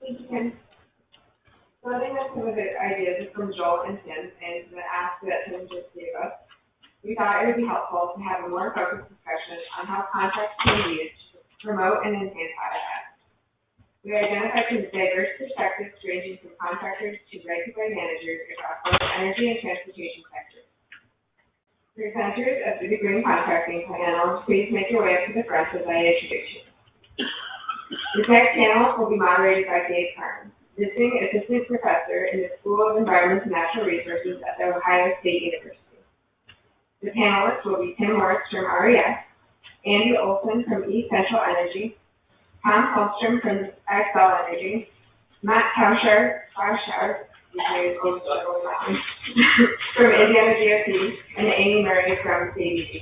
Thank you, Kim. Building on some of the ideas from Joel and Tim and the ask that Tim just gave us, we thought it would be helpful to have a more focused discussion on how contracts can be used to promote and enhance habitat. We identified some diverse perspectives ranging from contractors to regulatory managers across both energy and transportation sectors. Presenters of the Green Contracting Panel, please make your way up to the front as I introduce you. This next panel will be moderated by Gabe Karns, visiting assistant professor in the School of Environment and Natural Resources at the Ohio State University. The panelists will be Tim Moritz from RES, Andy Olson from Xcel Energy, Hillstrom from Xcel Energy, Matt Kraushar from Indiana GOP, and Amy Murray from Davey.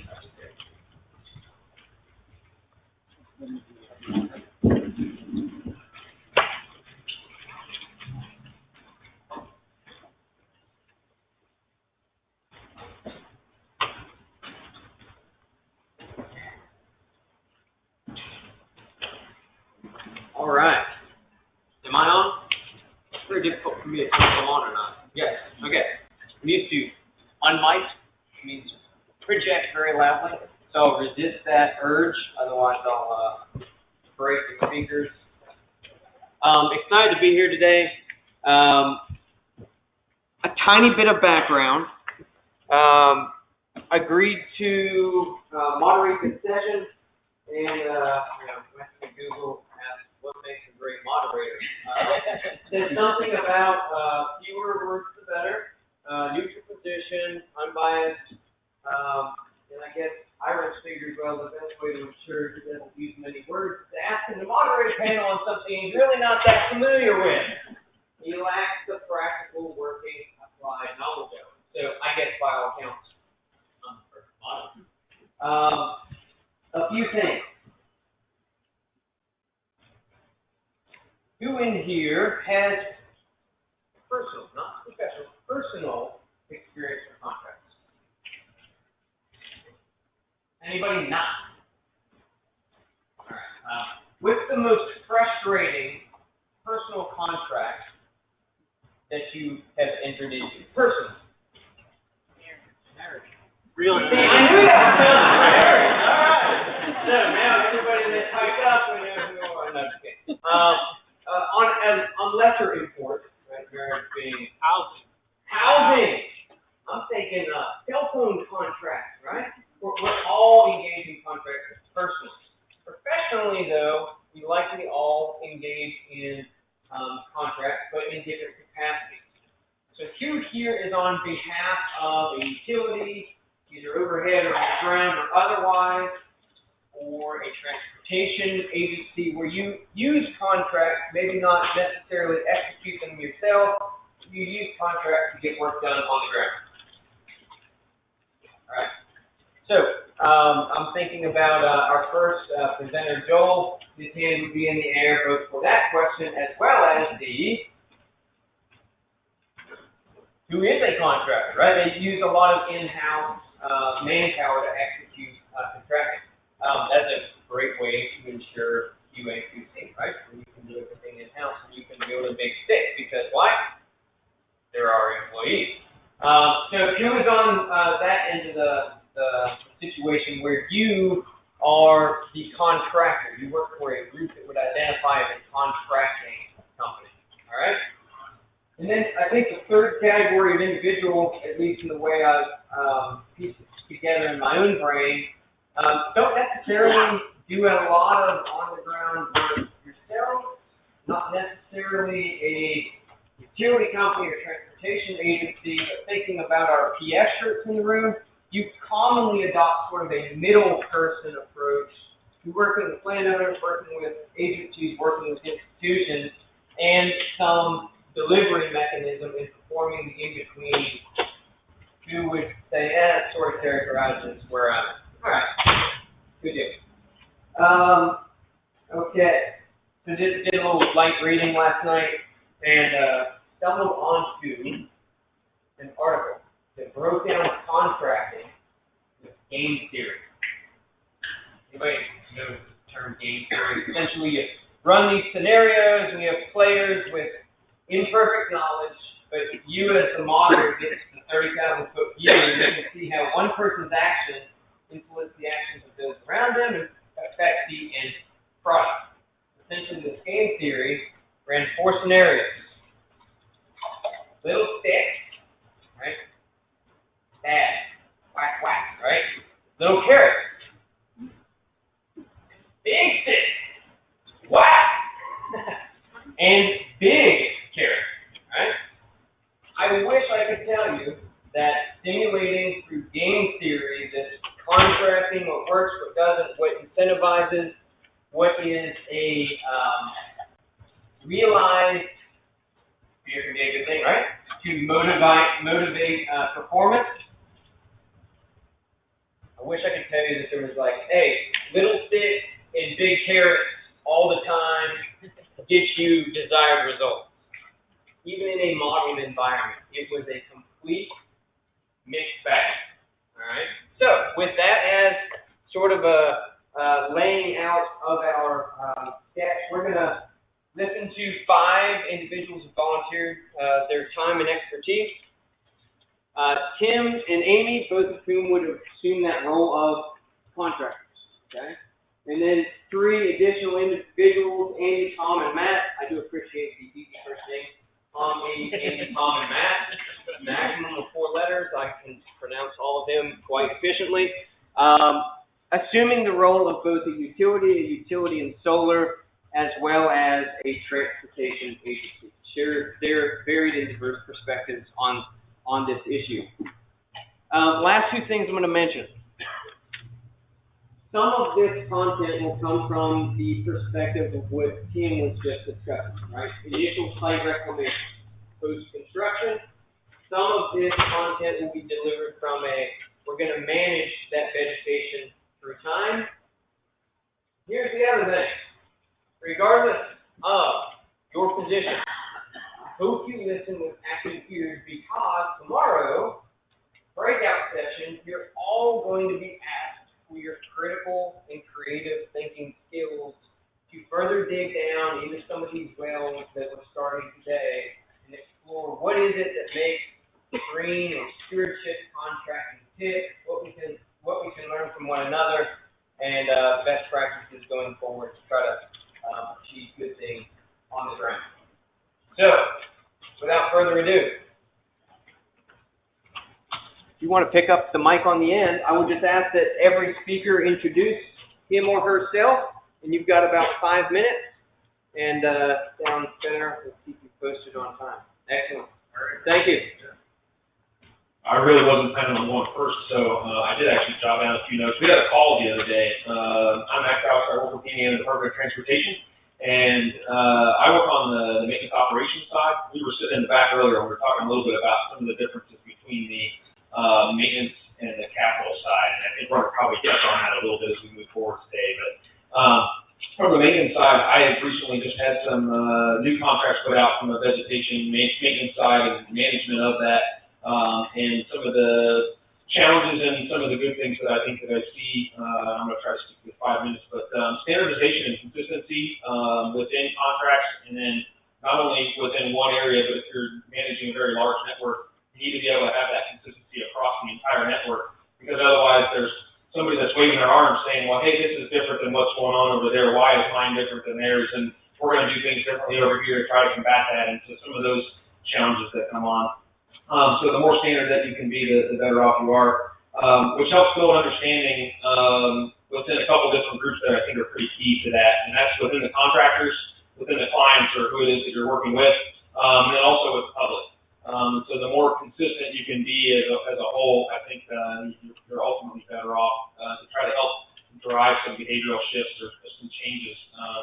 All right. Am I on? It's very difficult for me to tell if I'm on or not. Yes. Okay. We need to unmic. It means project very loudly. So resist that urge. Otherwise, I'll break the speakers. Excited to be here today. A tiny bit of background. Agreed to moderate this session, and Google asked what makes a great moderator. Said something about fewer words the better, neutral position, unbiased, and I guess Iris figured, well, the best way to ensure he doesn't use many words is to ask him to moderate a panel on something he's really not that familiar with. He lacks the practical working applied knowledge of it. So I guess by all accounts, I'm the first moderator. A few things. Who in here has personal, not professional, personal experience with contracts? Anybody not? All right. What's the most frustrating personal contract that you have entered into? Personal. Marriage. Real estate. I knew that was coming. Marriage. All right. So now everybody that typed up, we know who are. No, just kidding. On lesser import, right? Marriage being housing. Housing. I'm thinking cell phone contracts, right? We're all engaged in contracts personally. Professionally, though, we likely all engage in contracts, but in different capacities. So Hugh here is on behalf of a utility, either overhead or underground or otherwise, or a transportation agency where you use contracts, maybe not necessarily execute them yourself, you use contracts to get work done on the ground. All right. So I'm thinking about our first presenter, Joel. His hand would be in the air both for that question as well as the who is a contractor, right? They use a lot of in-house manpower to execute contracting. That's a great way to ensure QA/QC, right? When you can do everything in-house and you can build a big stick because why? There are employees. So who is on that end of the situation where you are the contractor? You work for a group that would identify as a contracting company, all right? And then I think the third category of individual, at least in the way I've pieced it together in my own brain, don't necessarily do a lot of on-the-ground work yourself, not necessarily a utility company or transportation agency, but thinking about our PS shirts in the room, you commonly adopt sort of a middle person approach to working with landowners, working with agencies, working with institutions, and some delivery mechanism in performing the in-between who would say, that sort of characterizes where I'm at. All right, good deal. Okay, so did a little light reading last night and stumbled onto an article that broke down contracting with game theory. Anybody know the term game theory? Essentially, you run these scenarios, and we have players with imperfect knowledge, but you as the moderator gets the 30,000-foot view, and you can see how one person's actions influence the actions of those around them and affect the end product. Essentially, this game theory ran 4 scenarios. Little stick, right? Bad. Whack, whack, right? Little carrot. Big stick. Whack. And big carrot, right? I wish I could tell you that simulating through game theory, this contracting, what works, what doesn't, what incentivizes, what is a realized, fear can be a good thing, right? To motivate performance. I wish I could tell you that there was like, hey, little stick and big carrots all the time get you desired results. Even in a modeled environment, it was a complete mixed bag. All right. So with that as sort of a laying out of our sketch, we're going to listen to 5 individuals who volunteered their time and expertise. Tim and Amy, both of whom would assume that role of contractors. Okay. And then 3 additional individuals, Andy, Tom, and Matt. I do appreciate the easy first name. Tom, Andy, Tom, and Matt. Maximum of 4 letters. I can pronounce all of them quite efficiently. Assuming the role of both a utility and solar, as well as a transportation agency. Share their varied and diverse perspectives on this issue. Last 2 things I'm going to mention. Some of this content will come from the perspective of what Tim was just discussing, right? Initial site reclamation, post-construction. Some of this content will be delivered from we're going to manage that vegetation through time. Here's the other thing. Regardless of your position, I hope you listen with active ears, because tomorrow, breakout session, you're all going to be asked for your critical and creative thinking skills to further dig down into some of these wells that we're starting today and explore what is it that makes green or stewardship contracting tick, what we can learn from one another, and best practices going forward to try to achieve good things on the ground. So, without further ado, if you want to pick up the mic on the end, I would just ask that every speaker introduce him or herself, and you've got about 5 minutes, and down center, we'll keep you posted on time. Excellent. Thank you. I really wasn't planning on going first, so I did actually jot down a few notes. We had a call the other day. I'm Matt Kraushar. I work with the Department of Transportation, and I work on the maintenance operations side. We were sitting in the back earlier, and we were talking a little bit about some of the differences between the maintenance and the capital side, and I think we're going to probably touch on that a little bit as we move forward today. But from the maintenance side, I have recently just had some new contracts put out from the vegetation maintenance side and management of that. And some of the challenges and some of the good things that I think that I see, I'm going to try to stick to 5 minutes, but standardization and consistency within contracts, and then not only within one area, but if you're managing a very large network, you need to be able to have that consistency across the entire network, because otherwise there's somebody that's waving their arms saying, well, hey, this is different than what's going on over there. Why is mine different than theirs? And we're going to do things differently over here to try to combat that. And so some of those challenges that come on. So the more standard that you can be, the better off you are, which helps build understanding within a couple different groups that I think are pretty key to that. And that's within the contractors, within the clients, or who it is that you're working with, and then also with the public. So the more consistent you can be as a whole, I think you're ultimately better off to try to help drive some behavioral shifts or some changes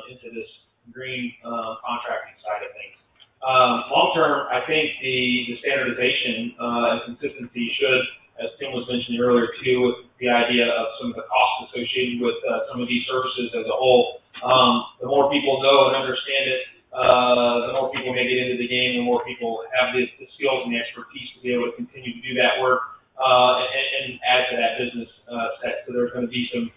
into this green contracting side of things. Long term, I think the standardization and consistency should, as Tim was mentioning earlier too, with the idea of some of the costs associated with some of these services as a whole. The more people know and understand it, the more people may get into the game, the more people have the skills and the expertise to be able to continue to do that work and add to that business set. So there's going to be some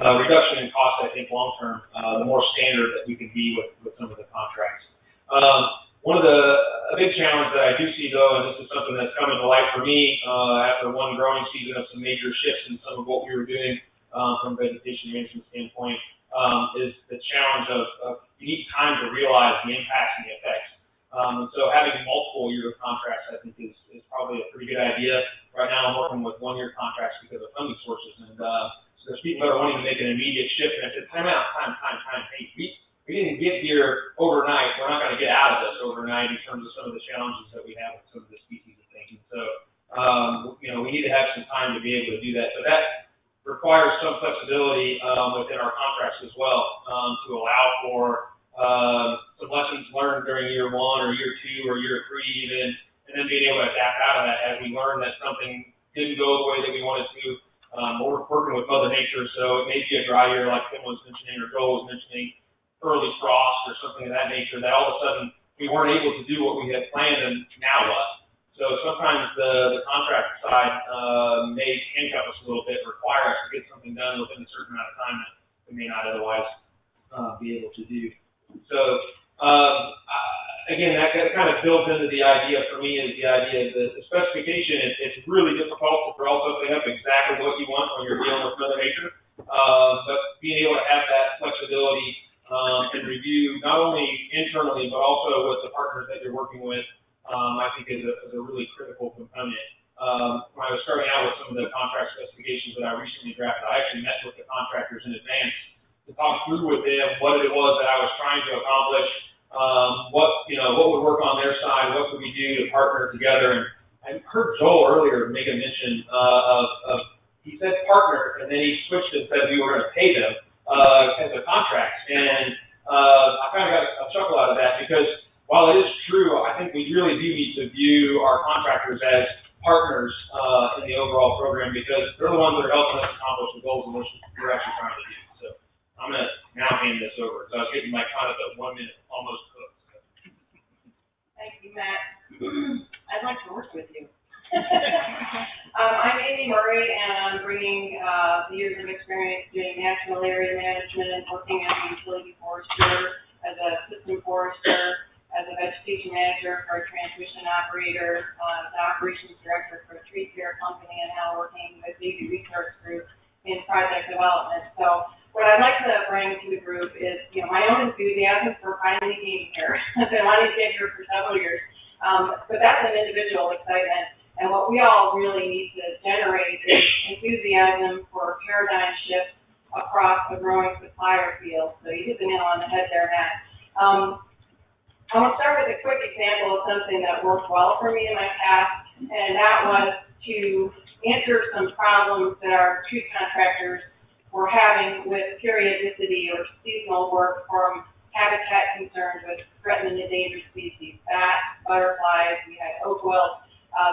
reduction in cost, I think, long term, the more standard that we can be with some of the contracts. A big challenge that I do see, though, and this is something that's coming to light for me after one growing season of some major shifts in some of what we were doing from a vegetation management standpoint, is the challenge of you need time to realize the impacts and the effects. And so having multiple year contracts, I think, is probably a pretty good idea. Right now, I'm working with 1 year contracts because of funding sources, and so there's people that are wanting to make an immediate shift, and I said, time. Hey, we didn't get here overnight. We're not going to get out of this overnight in terms of some of the challenges that we have with some of the species of things. And so, we need to have some time to be able to do that. So that requires some flexibility within our contracts as well to allow for some lessons learned during year 1 or year 2 or year 3 even, and then being able to adapt out of that as we learn that something didn't go the way that we wanted to. We're working with Mother Nature, so it may be a dry year like Tim was mentioning or Joel was mentioning, early frost or something of that nature, that all of a sudden we weren't able to do what we had planned, and now what? So sometimes the contract side may handcuff us a little bit, require us to get something done within a certain amount of time that we may not otherwise be able to do. So again, that kind of builds into the idea for me is the idea of the specification. It's really difficult to draw something up exactly what you want when you're dealing with Mother Nature, but being able to have that flexibility and review not only internally but also with the partners that you're working with, I think is a really critical component. When I was starting out with some of the contract specifications that I recently drafted, I actually met with the contractors in advance to talk through with them what it was that I was trying to accomplish, what would work on their side, what could we do to partner together. And I heard Joel earlier make a mention of he said partner, and then he switched and said we were going to pay them as a contract. And I kind of got a chuckle out of that because while it is true, I think we really do need to view our contractors as partners in the overall program because they're the ones that are helping us accomplish the goals and what we're actually trying to do. So I'm going to now hand this over. So I was getting my kind of a 1 minute almost cooked. So. Thank you, Matt. I'd like to work with you. I'm Amy Murray, and I'm bringing the years of experience doing national area management, working as a utility forester, as a system forester, as a vegetation manager for a transmission operator, as an operations director for a tree care company, and now working with Davey Resource Group in project development. So what I'd like to bring to the group is, my own enthusiasm for finally being here. I've been wanting to get here for several years, but that's an individual excitement. And what we all really need to generate is enthusiasm for paradigm shifts across a growing supplier field. So you hit the nail on the head there, Matt. I want to start with a quick example of something that worked well for me in my past, and that was to answer some problems that our tree contractors were having with periodicity or seasonal work from habitat concerns with threatened and endangered species, bats, butterflies, we had oak wilt.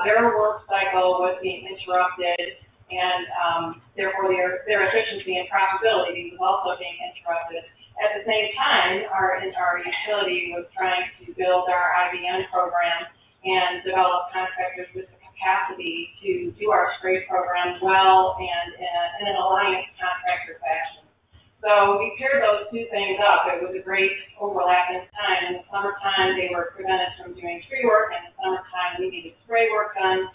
Their work cycle was being interrupted, and therefore their efficiency and profitability was also being interrupted. At the same time, our utility was trying to build our IBM program and develop contractors with the capacity to do our spray program well and in an alliance contractor fashion. So we paired those two things up. It was a great overlap in time. In the summertime, they were prevented from doing tree work. In the summertime, we needed spray work done.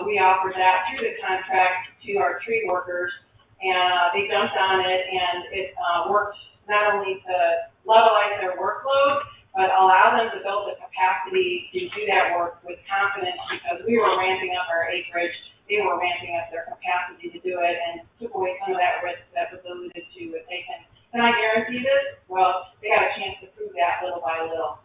We offered that through the contract to our tree workers, and they jumped on it, and it worked not only to levelize their workload, but allow them to build the capacity to do that work with confidence because we were ramping up our acreage. They were ramping up their capacity to do it and took away some of that risk that was alluded to. If they can I guarantee this? Well, they got a chance to prove that little by little.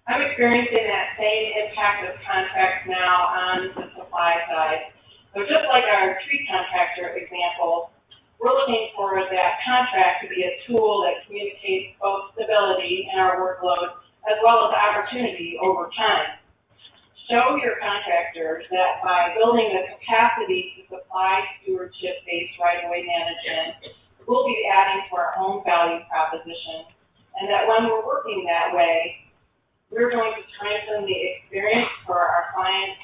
I'm experiencing that same impact of contracts now on the supply side. So just like our tree contractor example, we're looking for that contract to be a tool that communicates both stability in our workload as well as opportunity over time. Show your contractors that by building the capacity to supply stewardship-based right-of-way management, we'll be adding to our own value proposition, and that when we're working that way, we're going to strengthen the experience for our clients,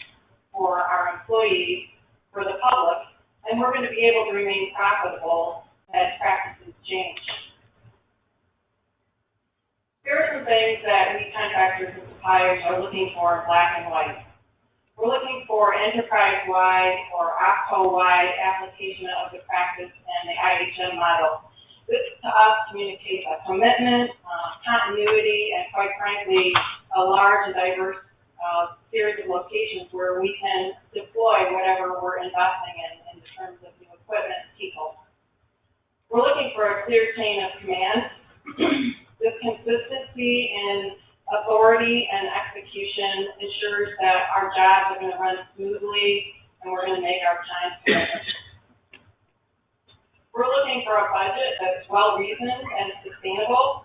for our employees, for the public, and we're going to be able to remain profitable as practices change. Here are some things that we contractors and suppliers are looking for in black and white. We're looking for enterprise-wide or OpCo-wide application of the practice and the IHM model. This, to us, communicates a commitment, continuity, and quite frankly, a large and diverse series of locations where we can deploy whatever we're investing in terms of new equipment and people. We're looking for a clear chain of command. This consistency in authority and execution ensures that our jobs are going to run smoothly and we're going to make our time commitment. We're looking for a budget that's well-reasoned and sustainable.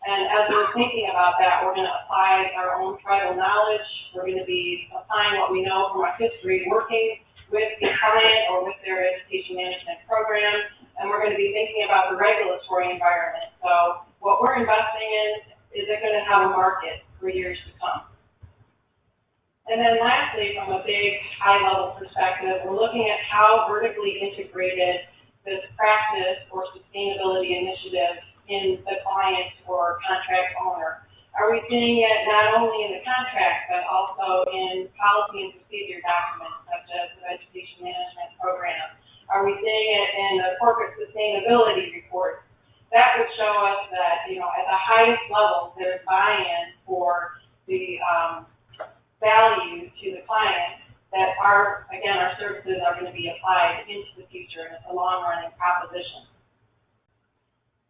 And as we're thinking about that, we're going to apply our own tribal knowledge. We're going to be applying what we know from our history working with the client or with their education management program. And we're going to be thinking about the regulatory environment. So what we're investing in, is it going to have a market for years to come? And then lastly, from a big high-level perspective, we're looking at how vertically integrated this practice or sustainability initiative in the client or contract owner. Are we seeing it not only in the contract, but also in policy and procedure documents, such as the education management program? Are we seeing it in the corporate sustainability reports? That would show us that, you know, at the highest level, there's buy-in for the value to the client that our services are going to be applied into the future, and it's a long-running proposition.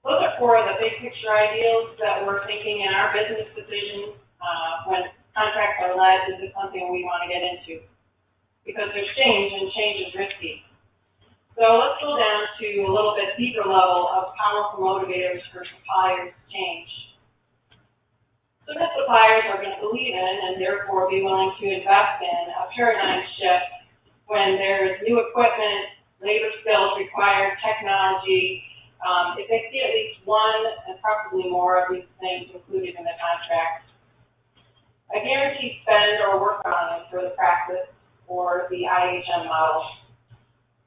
Those are four of the big picture ideals that we're thinking in our business decisions when contracts are led. This is something we want to get into because there's change, and change is risky. So let's go down to a little bit deeper level of powerful motivators for suppliers to change. So that suppliers are going to believe in and therefore be willing to invest in a paradigm shift when there's new equipment, labor skills required, technology. If they see at least one and probably more of these things included in the contract. A guaranteed spend or work on for the practice or the IHM model.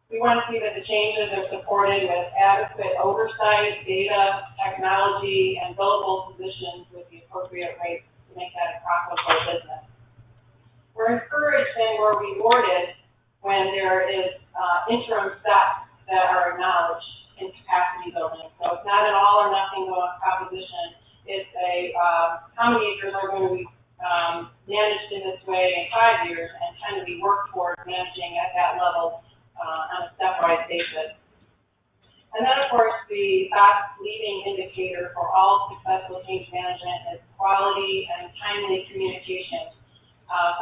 We want to see that the changes are supported with adequate oversight, data, technology, and billable positions with the appropriate rates to make that a profitable business. We're encouraged and we're rewarded when there is interim steps that are acknowledged in capacity building. So it's not an all or nothing proposition. It's a how many acres are going to be managed in this way in 5 years, and kind of be worked towards managing at that level on a stepwise basis. And then, of course, the best leading indicator for all successful change management is quality and timely communication.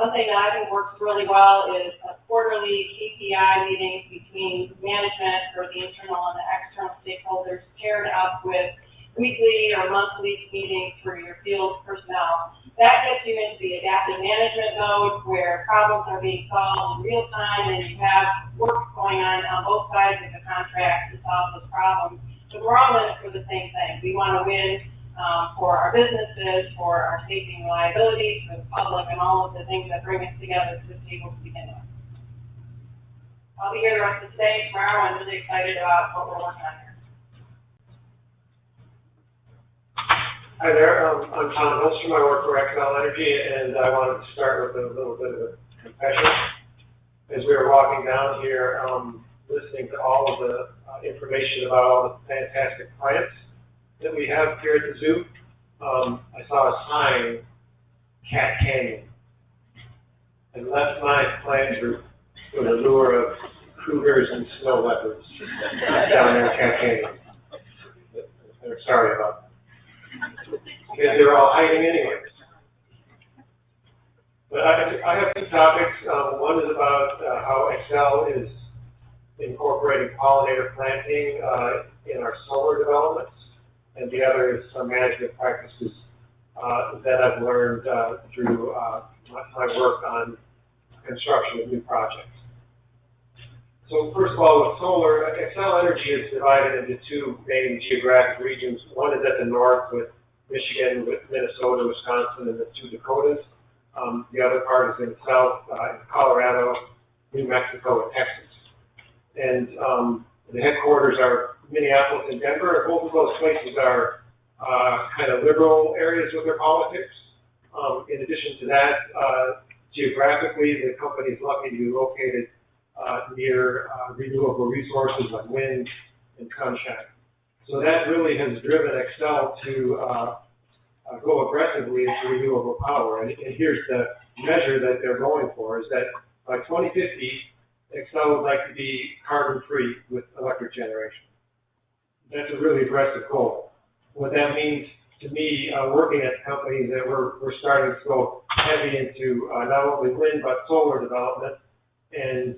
Something that I think works really well is a quarterly KPI meetings between management or the internal and the external stakeholders paired up with weekly or monthly meetings for your field personnel. That gets you into the adaptive management mode where problems are being solved in real time and you have work going on both sides of the contract to solve those problems. But we're all in it for the same thing. We want to win for our businesses, for our safety and reliability, for the public, and all of the things that bring us together to the table to begin with. I'll be here the rest of the day. Tomorrow, I'm really excited about what we're working on here. Hi there, I'm Tom Hillstrom. I work for Xcel Energy, and I wanted to start with a little bit of a confession. As we were walking down here, listening to all of the information about all the fantastic plants that we have here at the zoo, I saw a sign, Cat Canyon, and left my plant group with a lure of cougars and snow leopards down there in Cat Canyon. I'm sorry about that. Because they're all hiding anyways. But I have two topics. One is about how Xcel is incorporating pollinator planting in our solar developments, and the other is some management practices that I've learned through my work on construction of new projects. So first of all, with solar, Xcel Energy is divided into two main geographic regions. One is at the north with Michigan, with Minnesota, Wisconsin, and the two Dakotas. The other part is in the south, in Colorado, New Mexico, and Texas. And the headquarters are Minneapolis and Denver, and both of those places are kind of liberal areas with their politics. In addition to that, geographically, the company is lucky to be located near renewable resources like wind and sunshine. So that really has driven Xcel to go aggressively into renewable power. And here's the measure that they're going for, is that by 2050, Xcel would like to be carbon-free with electric generation. That's a really aggressive goal. What that means to me, working at companies that we're starting to go heavy into not only wind but solar development. And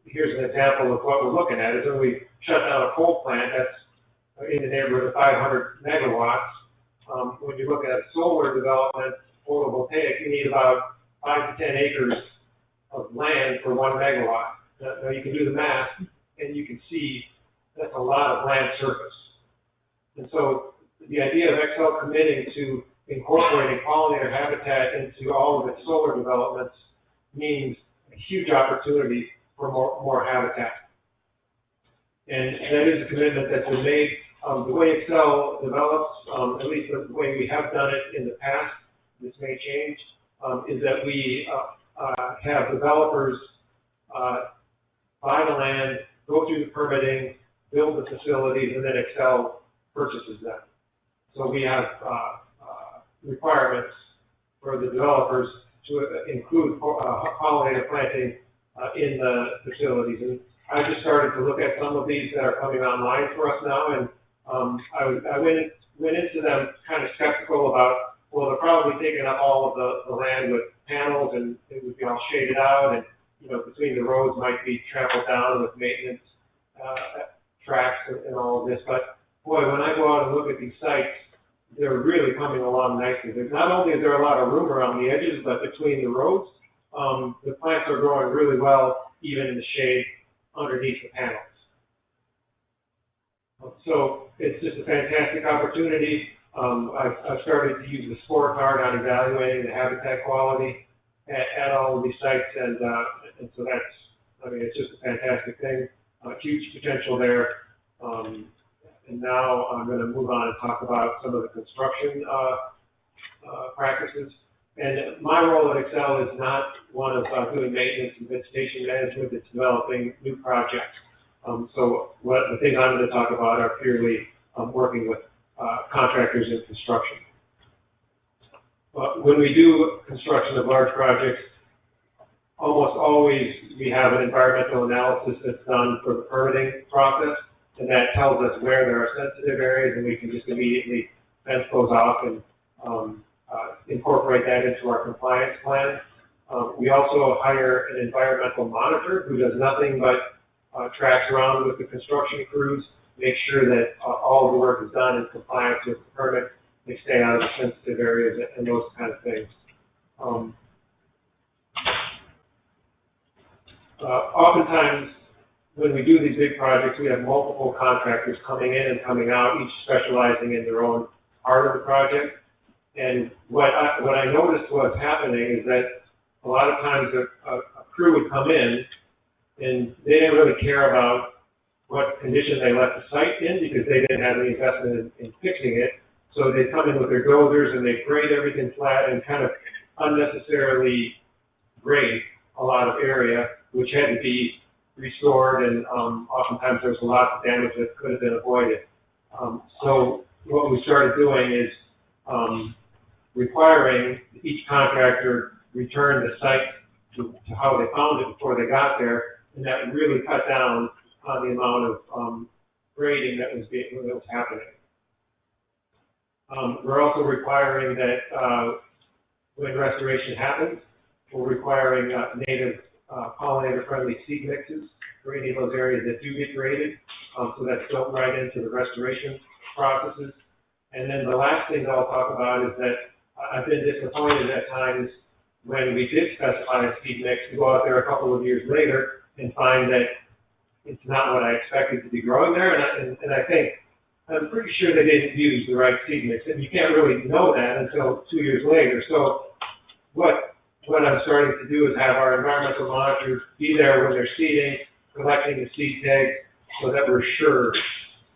here's an example of what we're looking at, is when we shut down a coal plant that's in the neighborhood of 500 megawatts. When you look at solar development, photovoltaic, you need about 5 to 10 acres of land for 1 megawatt. Now you can do the math, and you can see that's a lot of land surface. And so the idea of Xcel committing to incorporating pollinator habitat into all of its solar developments means a huge opportunity for more habitat. And that is a commitment that's been made. The way Xcel develops, at least the way we have done it in the past, this may change, is that we have developers buy the land, go through the permitting, build the facilities, and then Xcel purchases them. So we have requirements for the developers to include pollinator planting in the facilities. And I just started to look at some of these that are coming online for us now, and I went into them kind of skeptical about, well, they're probably taking up all of the land with panels, and it would be all shaded out, and between the roads might be trampled down with maintenance tracks and all of this. But boy, when I go out and look at these sites, they're really coming along nicely. Not only is there a lot of room around the edges, but between the roads, the plants are growing really well, even in the shade underneath the panels. So it's just a fantastic opportunity. I've started to use the scorecard on evaluating the habitat quality at all of these sites, and so it's just a fantastic thing. Huge potential there. And now I'm going to move on and talk about some of the construction practices. And my role at Xcel is not one of doing maintenance and vegetation management. It's developing new projects. So the things I'm going to talk about are purely working with contractors in construction. When we do construction of large projects, almost always we have an environmental analysis that's done for the permitting process, and that tells us where there are sensitive areas, and we can just immediately fence those off and incorporate that into our compliance plan. We also hire an environmental monitor who does nothing but tracks around with the construction crews, make sure that all of the work is done in compliance with the permit, they stay out of the sensitive areas and those kind of things. Oftentimes, when we do these big projects, we have multiple contractors coming in and coming out, each specializing in their own part of the project. And what I noticed was happening is that a lot of times a crew would come in and they didn't really care about what condition they left the site in because they didn't have any investment in fixing it. So they'd come in with their dozers and they'd grade everything flat and kind of unnecessarily grade a lot of area, which had to be restored, and oftentimes there was a lot of damage that could have been avoided. So what we started doing is requiring each contractor return the site to how they found it before they got there, and that really cut down on the amount of grading that was happening. We're also requiring that when restoration happens, we're requiring native pollinator-friendly seed mixes for any of those areas that do get graded, so that's built right into the restoration processes. And then the last thing that I'll talk about is that I've been disappointed at times when we did specify a seed mix to go out there a couple of years later and find that it's not what I expected to be growing there, and I'm pretty sure they didn't use the right seed mix, and you can't really know that until 2 years later. So what what I'm starting to do is have our environmental monitors be there when they're seeding, collecting the seed tags, so that we're sure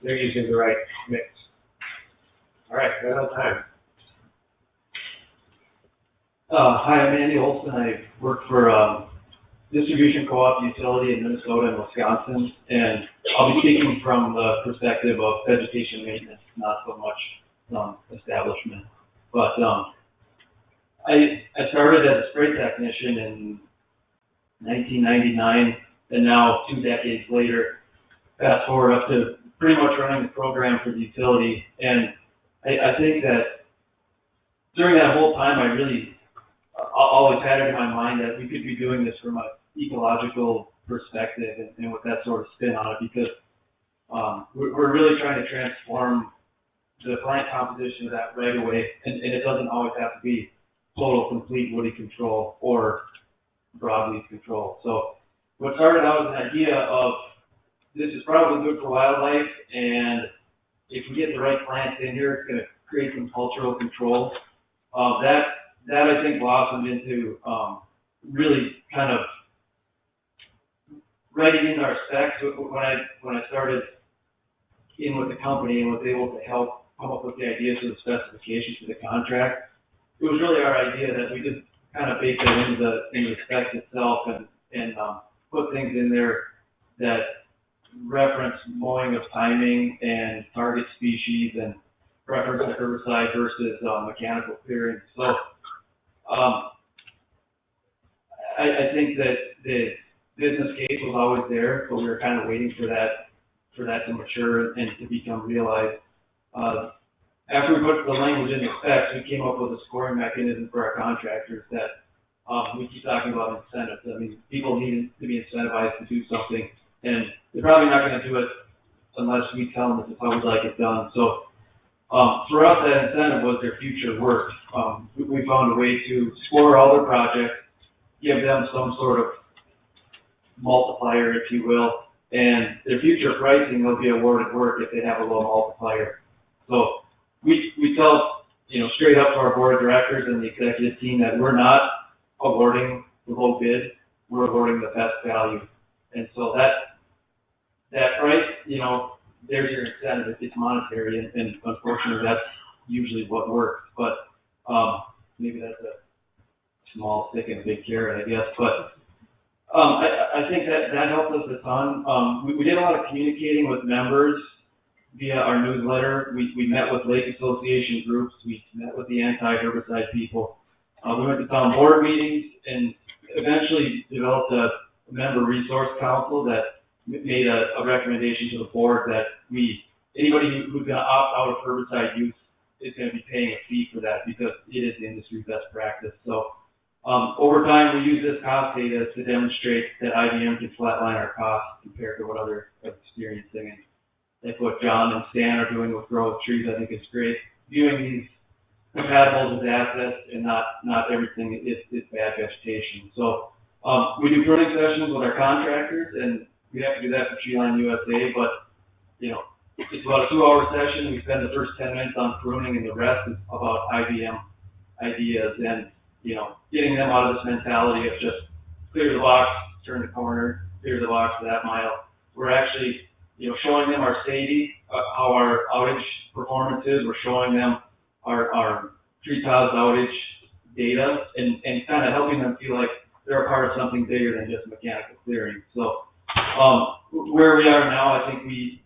they're using the right mix. All right, right on time. Hi, I'm Andy Olson. I work for distribution co-op utility in Minnesota and Wisconsin, and I'll be speaking from the perspective of vegetation maintenance, not so much establishment. But I started as a spray technician in 1999, and now 2 decades later, fast forward up to pretty much running the program for the utility. And I think that during that whole time, I really always had it in my mind that we could be doing this from an ecological perspective and with that sort of spin on it, because we're really trying to transform the plant composition of that right away, and it doesn't always have to be total, complete woody control or broadleaf control. So what started out as an idea of this is probably good for wildlife, and if we get the right plants in here, it's going to create some cultural control. That I think blossomed into really kind of writing in our specs. When I started in with the company and was able to help come up with the ideas for the specifications for the contract, it was really our idea that we just kind of bake that into the specs itself and put things in there that reference mowing of timing and target species and preference of herbicide versus mechanical clearing. So I think that the business case was always there, but we were kind of waiting for that to mature and to become realized. After we put the language in the specs, we came up with a scoring mechanism for our contractors that we keep talking about incentives. I mean, people need to be incentivized to do something, and they're probably not going to do it unless we tell them this is how we'd like it done. So for us, that incentive was their future work. We found a way to score all their projects, give them some sort of multiplier, if you will, and their future pricing will be awarded work if they have a low multiplier. So we tell, straight up to our board of directors and the executive team that we're not awarding the low bid, we're awarding the best value. And so that price, there's your incentive. It's monetary, and unfortunately, that's usually what works. But maybe that's a small stick and a big carrot, I guess. But I think that helped us a ton. We did a lot of communicating with members via our newsletter. We met with lake association groups. We met with the anti-herbicide people. We went to town board meetings and eventually developed a member resource council that made a recommendation to the board that anybody who's going to opt out of herbicide use is going to be paying a fee for that because it is the industry best practice. So over time, we use this cost data to demonstrate that IBM can flatline our costs compared to what others are experiencing. And like what John and Stan are doing with Grow with Trees, I think is great. Viewing these compatibles as assets and not everything is bad vegetation. So we do pruning sessions with our contractors, and we have to do that for Treeline USA, but, it's about a 2-hour session. We spend the first 10 minutes on pruning, and the rest is about IBM ideas and, getting them out of this mentality of just clear the box, turn the corner, clear the box for that mile. We're actually, showing them our SADI, how our outage performance is. We're showing them our tree cause outage data and kind of helping them feel like they're a part of something bigger than just mechanical clearing. So where we are now, I think we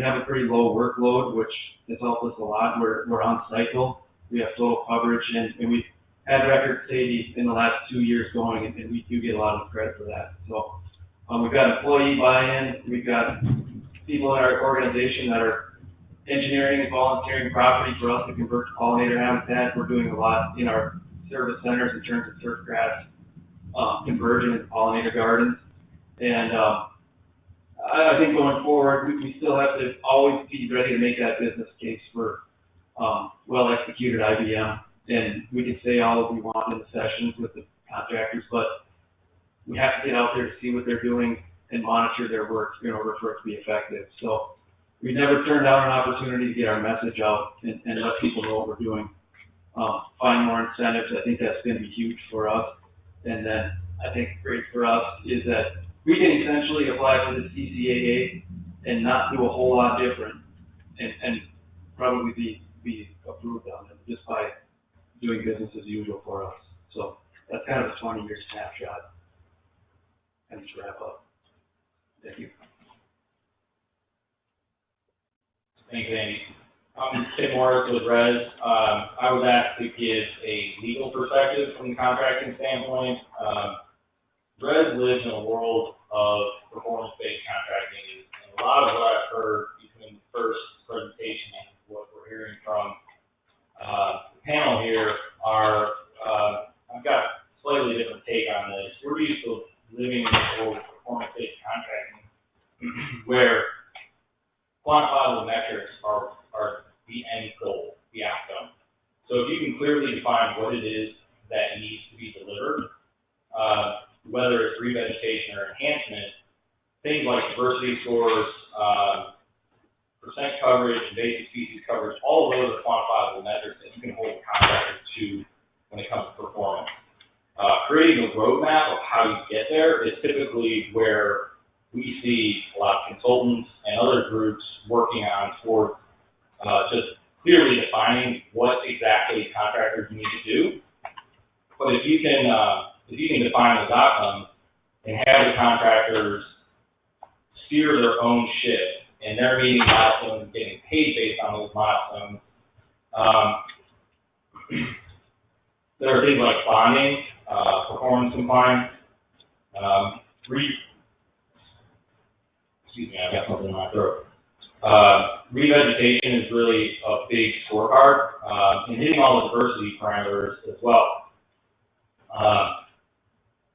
have a pretty low workload, which has helped us a lot. We're on cycle. We have total coverage, and we've had record SADI in the last 2 years going, and we do get a lot of credit for that. So we've got employee buy-in. We've got people in our organization that are engineering and volunteering property for us to convert to pollinator habitat. We're doing a lot in our service centers in terms of turf grass conversion into pollinator gardens. And I think going forward, we still have to always be ready to make that business case for well-executed IBM. And we can say all we want in the sessions with the contractors, but we have to get out there to see what they're doing and monitor their work in order for it to be effective. So we never turn down an opportunity to get our message out and let people know what we're doing. Find more incentives. I think that's going to be huge for us. And then I think great for us is that we can essentially apply for the CCAA and not do a whole lot different and probably be approved on it just by doing business as usual for us. So that's kind of a 20-year snapshot. And just wrap up. Thank you. Thanks, Andy. I'm Tim Moritz with Res. I was asked to give a legal perspective from the contracting standpoint. Res lives in a world of performance-based contracting, and a lot of what I've heard between the first presentation and what we're hearing from the panel here are, I've got a slightly different take on this. We're used to living in this world of performance-based contracting where quantifiable metrics are the end goal, the outcome. So if you can clearly define what it is that needs to be delivered, whether it's revegetation or enhancement, things like diversity scores, percent coverage, invasive species coverage, all of those are quantifiable metrics that you can hold a contractor to when it comes to performance. Creating a roadmap of how you get there is typically where we see a lot of consultants and other groups working on towards just clearly defining what exactly contractors need to do. But if you can define those outcomes and have the contractors steer their own ship and they're meeting milestones and getting paid based on those milestones, there are things like bonding, performance compliance, excuse me, I've got something in my throat. Revegetation is really a big scorecard, and hitting all the diversity parameters as well.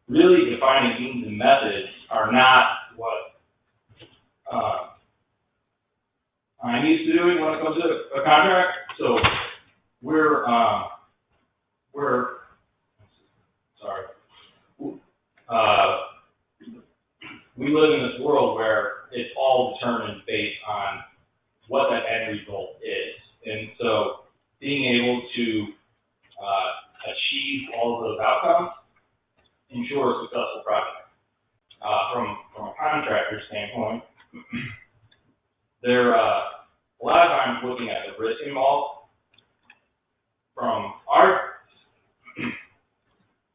Really defining means and methods are not what I'm used to doing when it comes to a contract. So we live in this world where it's all determined based on what that end result is. And so being able to achieve all of those outcomes ensure a successful project. From a contractor standpoint, they're a lot of times looking at the risk involved. From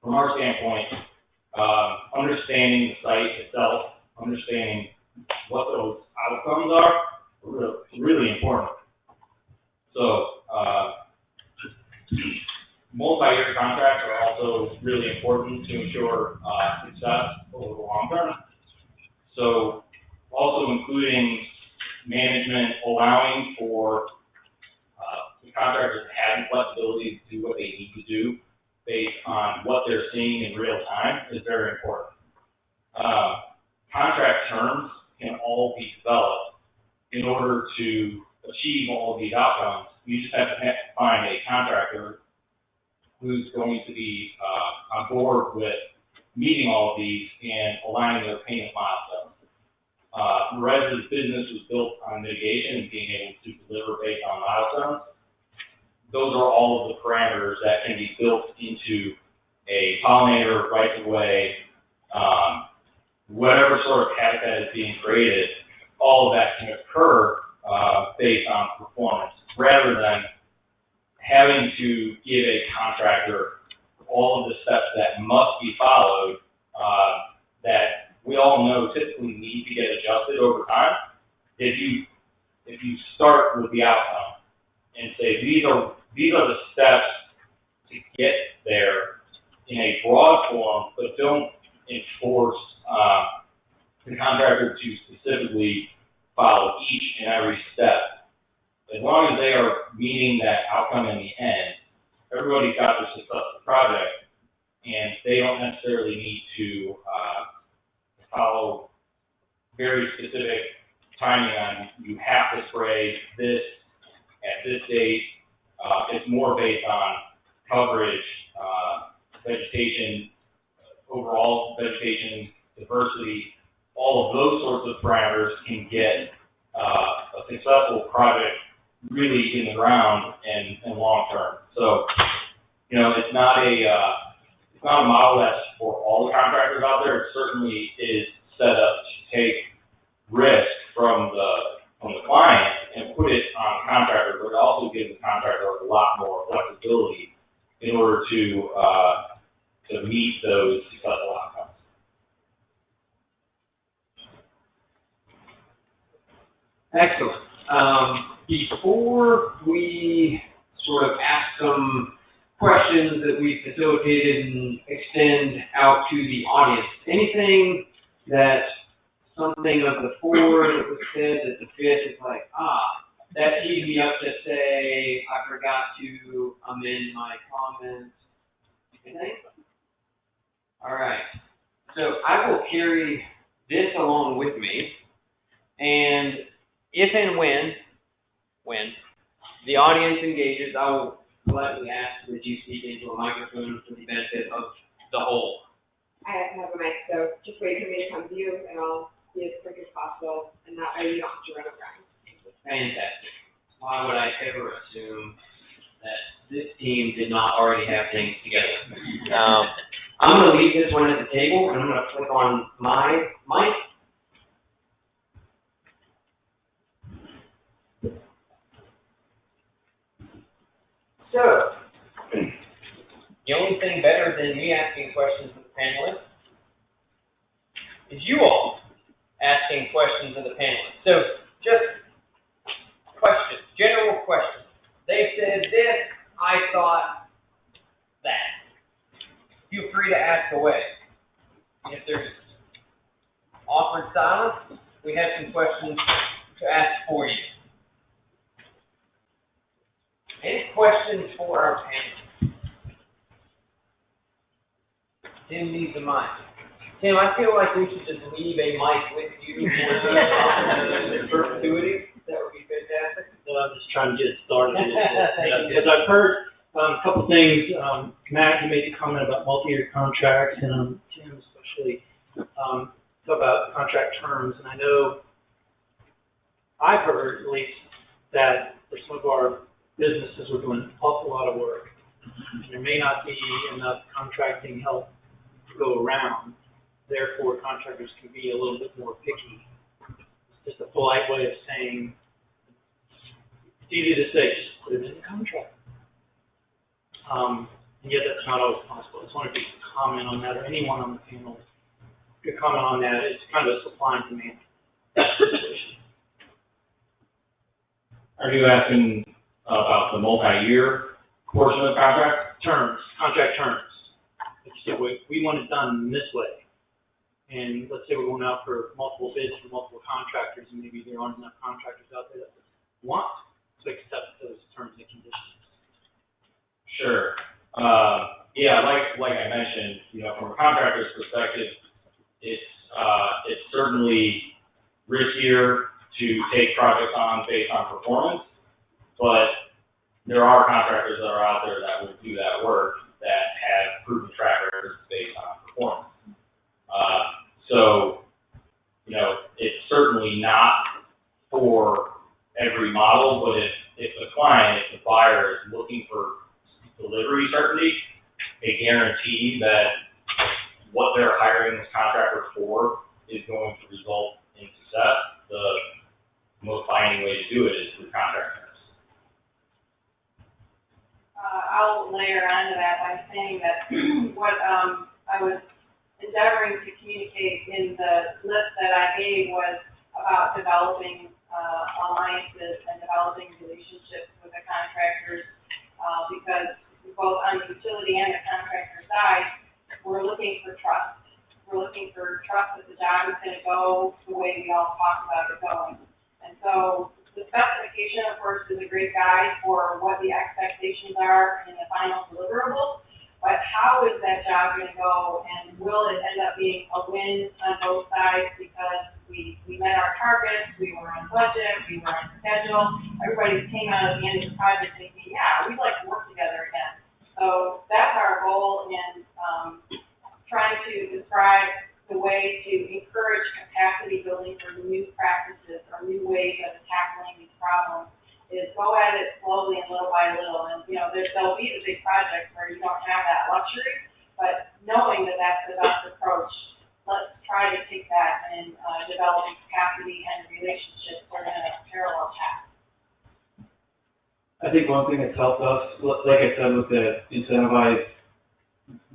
our standpoint, understanding the site itself, understanding what those outcomes are, really important. So, multi-year contracts are also really important to ensure success over the long term. So, also including management allowing for the contractors to have flexibility to do what they need to do based on what they're seeing in real time is very important. Contract terms can all be developed in order to achieve all of these outcomes. You just have to find a contractor who's going to be on board with meeting all of these and aligning their payment milestones. Res's business was built on mitigation and being able to deliver based on milestones. Those are all of the parameters that can be built into a pollinator, right-of-way, whatever sort of habitat is being created. All of that can occur based on performance, rather than having to give a contractor all of the steps that must be followed that we all know typically need to get adjusted over time. If you start with the outcome and say these are the steps to get there in a broad form, but don't enforce the contractor to specifically follow each and every step. As long as they are meeting that outcome in the end, everybody's got their successful project, and they don't necessarily need to follow very specific timing on you have to spray this at this date. It's more based on coverage, vegetation, overall vegetation, diversity. All of those sorts of parameters can get a successful project really in the ground and long term. So, it's not a model that's for in order to meet those successful outcomes. Excellent. Before we sort of ask some questions that we facilitated and extend out to the audience, anything that something of the four that was said that the fifth is like, that teed me up to say I forgot to amend my comments. Anything? All right. So I will carry this along with me, and if and when the audience engages, I will politely ask that you speak into a microphone for the benefit of the whole. I have to have a mic, so just wait for me to come to you, and I'll be as quick as possible, and you don't have to run around. Fantastic. Why would I ever assume that this team did not already have things together? I'm going to leave this one at the table, and I'm going to click on my mic. So, the only thing better than me asking questions of the panelists is you all asking questions of the panelists. So, just questions, general questions. They said this, I thought that. Feel free to ask away. And if there's awkward silence, we have some questions to ask for you. Any questions for our panel? Tim needs a mic. Tim, I feel like we should just leave a mic with you in perpetuity. That would be fantastic. I'm just trying to get it started. Because I've heard a couple things. Matt, you made a comment about multi-year contracts, and Tim especially talk about contract terms. And I know I've heard at least that for some of our businesses we're doing an awful lot of work. And there may not be enough contracting help to go around. Therefore, contractors can be a little bit more picky. It's just a polite way of saying, it's easy to say, just put it in the contract. And yet that's not always possible. I just wanted to comment on that, or anyone on the panel could comment on that. It's kind of a supply and demand situation. Are you asking about the multi-year portion of the contract? Contract terms. Like you said, we want it done this way. And let's say we're going out for multiple bids from multiple contractors, and maybe there aren't enough contractors out there that want to accept those terms and conditions. Sure. Yeah, like I mentioned, from a contractor's perspective, it's certainly riskier to take projects on based on performance, but there are contractors that are out there that will do that work that have proven track records based on performance. So, it's certainly not for every model, but if the buyer is looking for delivery certainty, a guarantee that what they're hiring this contractor for is going to result in success, the most binding way to do it is through contract terms. I'll layer onto that by saying that what I was endeavoring to communicate in the list that I gave was about developing alliances and developing relationships with the contractors, because both on the utility and the contractor side, we're looking for trust. We're looking for trust that the job is going to go the way we all talk about it going. And so the specification, of course, is a great guide for what the expectations are in the final deliverable, but how is that job going to go, and will it end up being a win on both sides because we met our targets, we were on budget, we were on schedule, everybody came out at the end of the project thinking, yeah, we'd like to work together again. So that's our goal in trying to describe the way to encourage capacity building for new practices or new ways of tackling these problems, is go at it slowly and little by little. And, there'll be the big projects where you don't have that luxury, but knowing that that's the best approach, let's try to take that and develop capacity and relationships that are in a parallel path. I I think one thing that's helped us, like I said, with the incentivized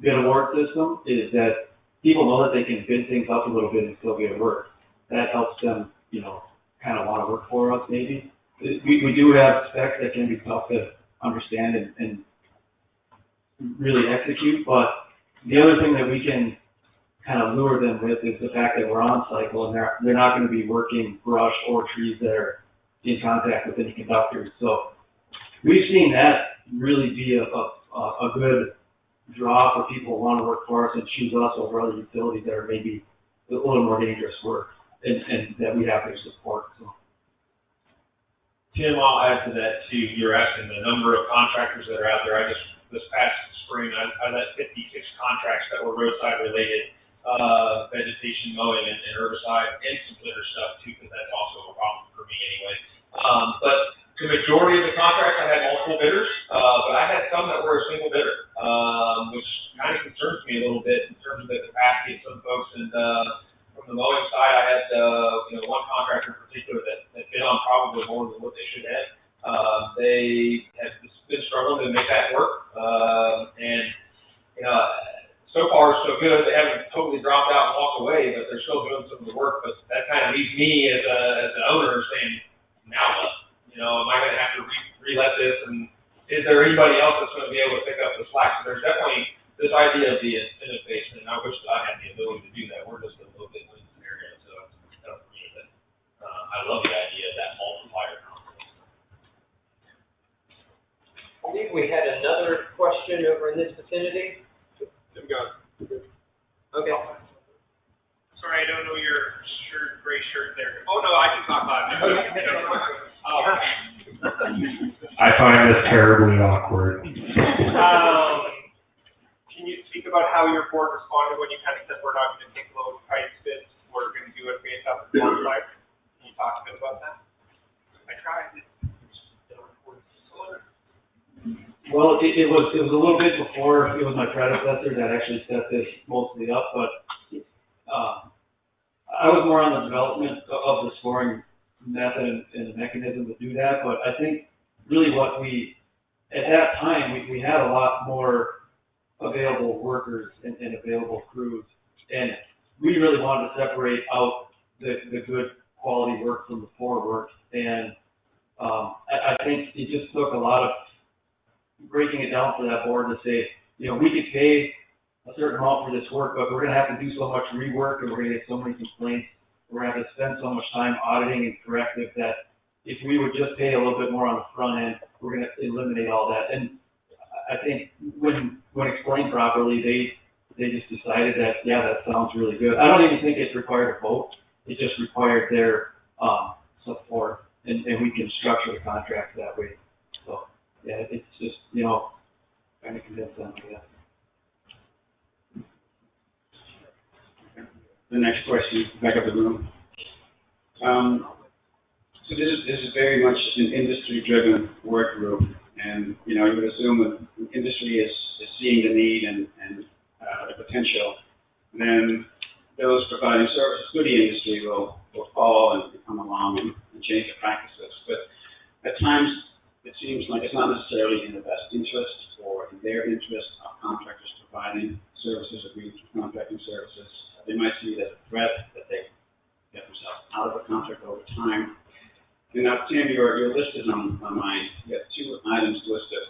bid award system, is that people know that they can bid things up a little bit and still get work. That helps them, you know, kind of want to work for us maybe. We do have specs that can be tough to understand and really execute, but the other thing that we can kind of lure them with is the fact that we're on cycle and they're not going to be working brush or trees that are in contact with any conductors. So we've seen that really be a good draw for people who want to work for us and choose us over other utilities that are maybe a little more dangerous work and that we have their support. So. Tim, I'll add to that too. You're asking the number of contractors that are out there. This past spring, I led 56 contracts that were roadside related, vegetation mowing and herbicide and some litter stuff too, because that's also a problem for me anyway. But the majority of the contracts I had multiple bidders, but I had some that were a single bidder, which kind of concerns me a little bit in terms of the capacity of some folks. And from the mowing side, I had one contractor in particular that bid on probably more than what they should have. They have been struggling to make that work, and so far so good. They haven't totally dropped out and walked away, but they're still doing some of the work. But that kind of leaves me as an owner saying, now what? Am I going to have to re-let this? And is there anybody else that's going to be able to pick up the slack? So there's definitely this idea of the incentive base, and I wish I had the ability to do that. We're just a little bit in this area, so it's tough for me. But I love the idea of that multiplier concept. I believe we had another question over in this vicinity. Tim Gunn. Okay. Sorry, I don't know your shirt, gray shirt there. Oh, no, I can talk about it. I find this terribly awkward. Can you speak about how your board responded when you kind of said we're not going to take low price bids, we're going to do it based off the qualified? Can you talk a bit about that? I tried. Well, it was a little bit before. It was my predecessor that actually set this mostly up, but I was more on the development of the scoring method and the mechanism to do that. But I think really at that time, we had a lot more available workers and available crews, and we really wanted to separate out the good quality work from the poor work. And I think it just took a lot of breaking it down for that board to say, we could pay a certain amount for this work, but we're going to have to do so much rework and we're going to get so many complaints. We're going to have to spend so much time auditing and corrective that if we would just pay a little bit more on the front end, we're going to eliminate all that. And I think when explained properly, they just decided that, yeah, that sounds really good. I don't even think it required a vote. It just required their support, and we can structure the contract that way. So, yeah, it's just, kind of convince them, I guess. The next question, back up the room. So this is very much an industry-driven work group, and you would assume that the industry is seeing the need and the potential. Then those providing services to the industry will follow and come along and change their practices. But at times it seems like it's not necessarily in the best interest or in their interest of contractors providing services or contracting services. They might see it as a threat that they get themselves out of a contract over time. And now, Tim, your list is on mine. You have two items listed.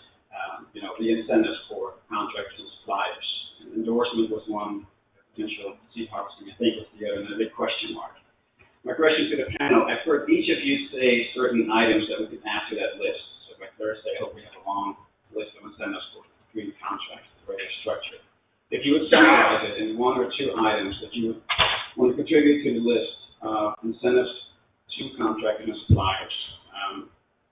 The incentives for contractors and suppliers. And endorsement was one, potential seed harvesting, I think was the other, and a big question mark. My question to the panel, I've heard each of you say certain items that we can add to that list. So by Thursday, I hope we have a long list of incentives for green contracts, the way they're structured. If you would summarize it in one or two items that you would want to contribute to the list of incentives to contractors and suppliers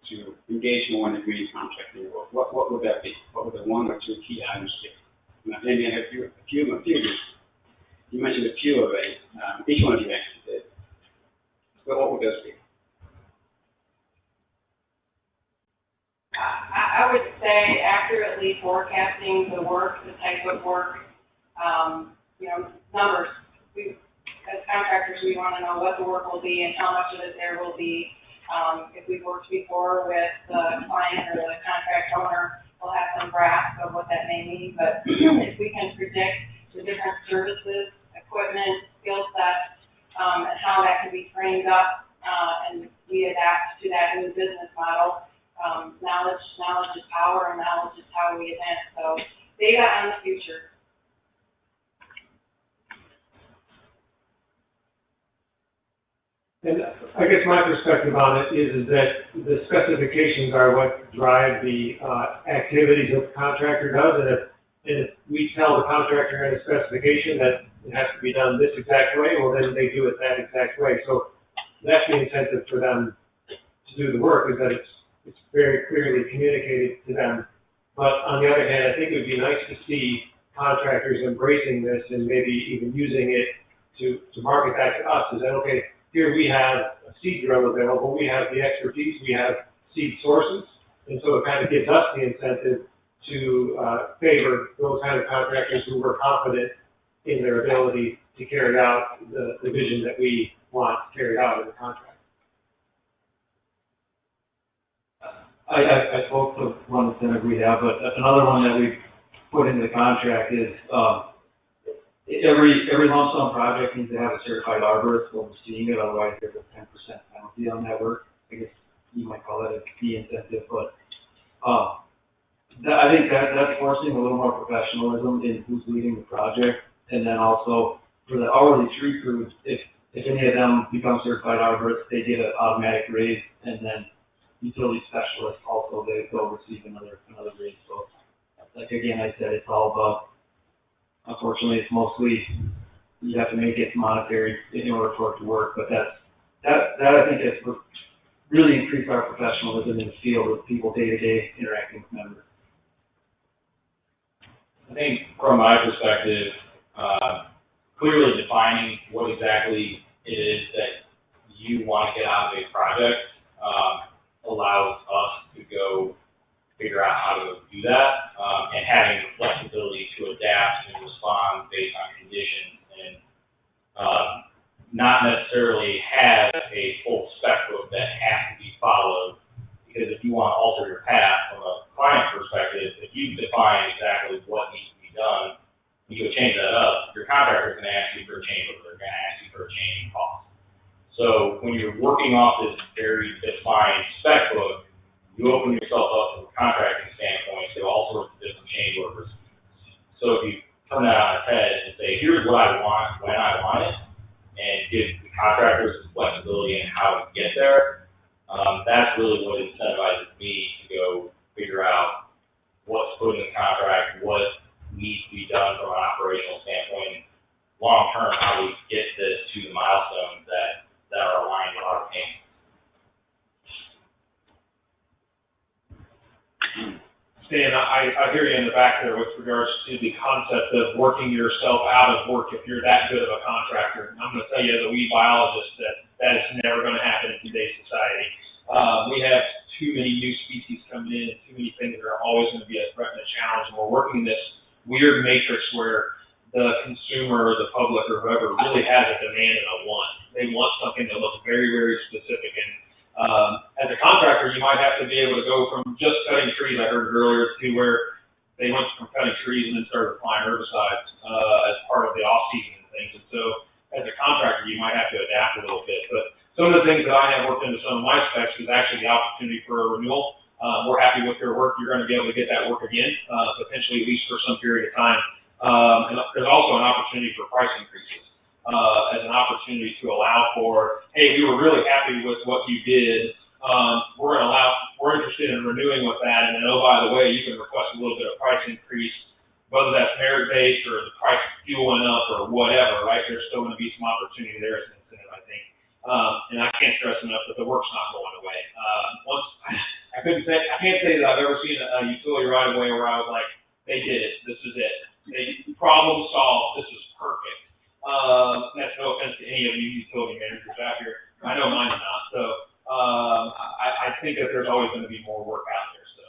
to engage more in the green contracting work, what would that be? What would the one or two key items be? Maybe I have a few of you. You mentioned a few of it. Each one of you actually did. But what would those be? I would say accurately forecasting the work, the type of work, numbers. As contractors, we want to know what the work will be and how much of it there will be. If we've worked before with the client or the contract owner, we'll have some grasp of what that may mean, but if we can predict the different services, equipment, skill sets, and how that can be framed up, and we adapt to that new business model. Knowledge is power, and knowledge is how we advance. So data on the future. And I guess my perspective on it is that the specifications are what drive the activities that the contractor does, and if we tell the contractor in a specification that it has to be done this exact way, well, then they do it that exact way. So that's the incentive for them to do the work, is that it's very clearly communicated to them. But on the other hand, I think it would be nice to see contractors embracing this and maybe even using it to market back to us. Is that, okay, here we have a seed drill available, we have the expertise, we have seed sources, and so it kind of gives us the incentive to favor those kind of contractors who were confident in their ability to carry out the vision that we want carried out in the contract. I spoke to one incentive we have, but another one that we put into the contract is, every lump sum project needs to have a certified arborist overseeing it, otherwise there's a 10% penalty on that work. I guess you might call that a fee incentive, but, I think that's forcing a little more professionalism in who's leading the project. And then also for the hourly tree crews, if any of them become certified arborists, they get an automatic raise, and then utility specialists also, they'll receive another raise. So, like again, I said, it's all about, unfortunately, it's mostly, you have to make it monetary in order for it to work, but that I think has really increased our professionalism in the field with people day-to-day interacting with members. I think from my perspective, clearly defining what exactly it is that you want to get out of a project allows us to go figure out how to do that, and having the flexibility to adapt and respond based on conditions, and not necessarily have a full spec book that has to be followed, because if you want to alter your path from a client perspective, if you define exactly what needs to be done, you go change that up, your contractor is going to ask you for a change order, they're going to ask you for a change in cost. So when you're working off this very defined spec book, you open yourself up from a contracting standpoint to all sorts of different change orders. So if you turn that on its head and say, here's what I want, when I want it, and give the contractors some flexibility in how to get there, that's really what incentivizes me to go figure out what's put in the contract, what needs to be done from an operational standpoint, and long term, how we get this to the milestones that are aligned with our payments. Stan, I hear you in the back there with regards to the concept of working yourself out of work if you're that good of a contractor. I'm going to tell you as a weed biologist that is never going to happen in today's society. We have too many new species coming in, too many things that are always going to be a threat and a challenge, and we're working in this weird matrix where the consumer or the public or whoever really has a demand and a want. They want something that looks very, very specific, and as a contractor, you might have to be able to go from just cutting trees, I heard earlier, to where they went from cutting trees and then started applying herbicides as part of the off-season and things. And so as a contractor, you might have to adapt a little bit. But some of the things that I have worked into some of my specs is actually the opportunity for a renewal. We're happy with your work. You're going to be able to get that work again, potentially at least for some period of time. And there's also an opportunity for price increases. As an opportunity to allow for, hey, we were really happy with what you did. We're interested in renewing with that, and then, oh, by the way, you can request a little bit of price increase, whether that's merit-based or the price of fuel went up or whatever, right? There's still going to be some opportunity there as an incentive, I think. And I can't stress enough that the work's not going away. I can't say that I've ever seen a utility right away where I was like, they did it, this is it. Problem solved, this is perfect. That's no offense to any of you utility managers out here. I know mine is not. So I think that there's always going to be more work out there. So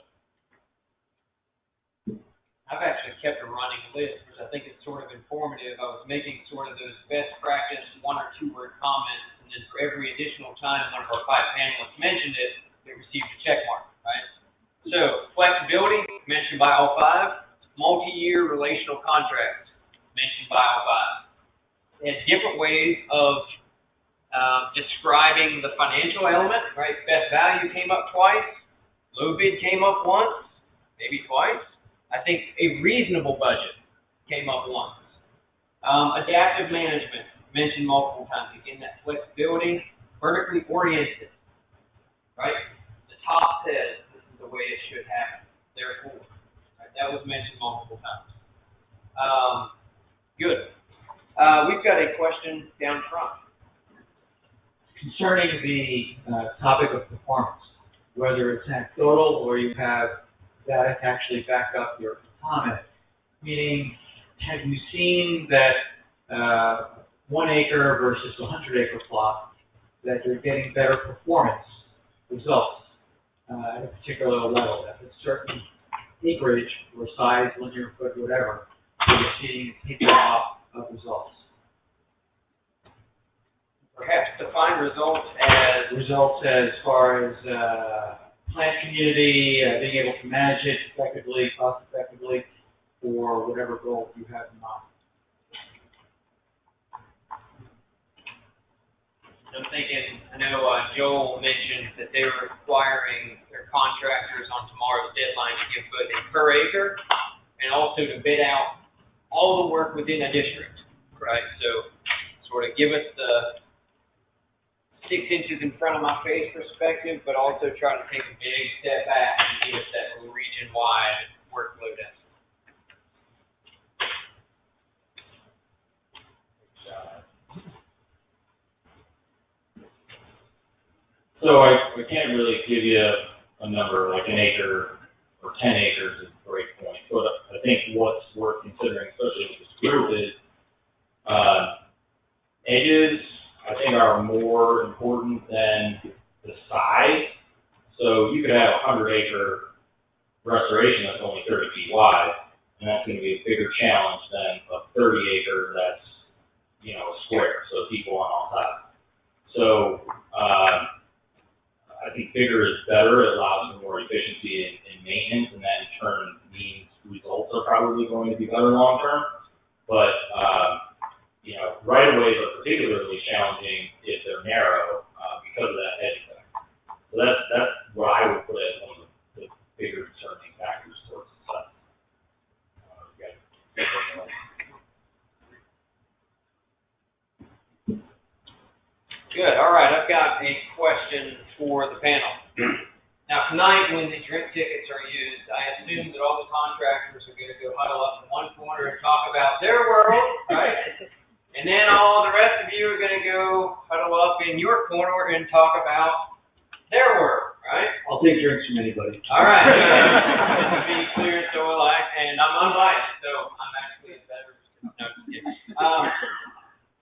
I've actually kept a running list because I think it's sort of informative. I was making sort of those best practice 1 or 2 word comments, and then for every additional time one of our 5 panelists mentioned it, it received a check mark, right? So, flexibility, mentioned by all 5. Multi-year relational contracts, mentioned by all 5. And different ways of describing the financial element, right? Best value came up twice. Low bid came up once, maybe twice. I think a reasonable budget came up once. Adaptive management, mentioned multiple times. Again, that flexibility, vertically oriented, right? The top says this is the way it should happen. Therefore, right? That was mentioned multiple times. Good. We've got a question down front. Concerning the topic of performance, whether it's anecdotal or you have data to actually back up your comment, meaning, have you seen that 1 acre versus 100 acre plot, that you're getting better performance results at a particular level, at a certain acreage or size, linear foot, whatever, so you're seeing taking off of results? Perhaps define results as far as plant community, being able to manage it effectively, cost effectively, for whatever goal you have in mind. I'm thinking, I know Joel mentioned that they were requiring their contractors on tomorrow's deadline to give both a per acre and also to bid out all the work within a district, right? So sort of give us the 6 inches in front of my face perspective, but also try to take a big step back and give us that region-wide workload estimate. So I can't really give you a number like an acre or 10 acres is a great point. But I think what's worth considering, especially with this group, is edges, I think, are more important than the size. So you could have a 100-acre restoration that's only 30 feet wide, and that's going to be a bigger challenge than a 30-acre that's, square, so people on all sides. So I think bigger is better. It allows for more efficiency in maintenance, and that in turn means results are probably going to be better long term. But right-of-ways are particularly challenging if they're narrow because of that edge effect. So that's what I would put as one of the bigger concerning factors towards success. Good. All right. I've got a question for the panel. Now, tonight, when the drink tickets are used, I assume that all the contractors are going to go huddle up in one corner and talk about their world, right? And then all the rest of you are going to go huddle up in your corner and talk about their world, right? I'll take drinks from anybody. All right. To be clear, so will I, and I'm unbiased, so I'm actually a better. No, just kidding.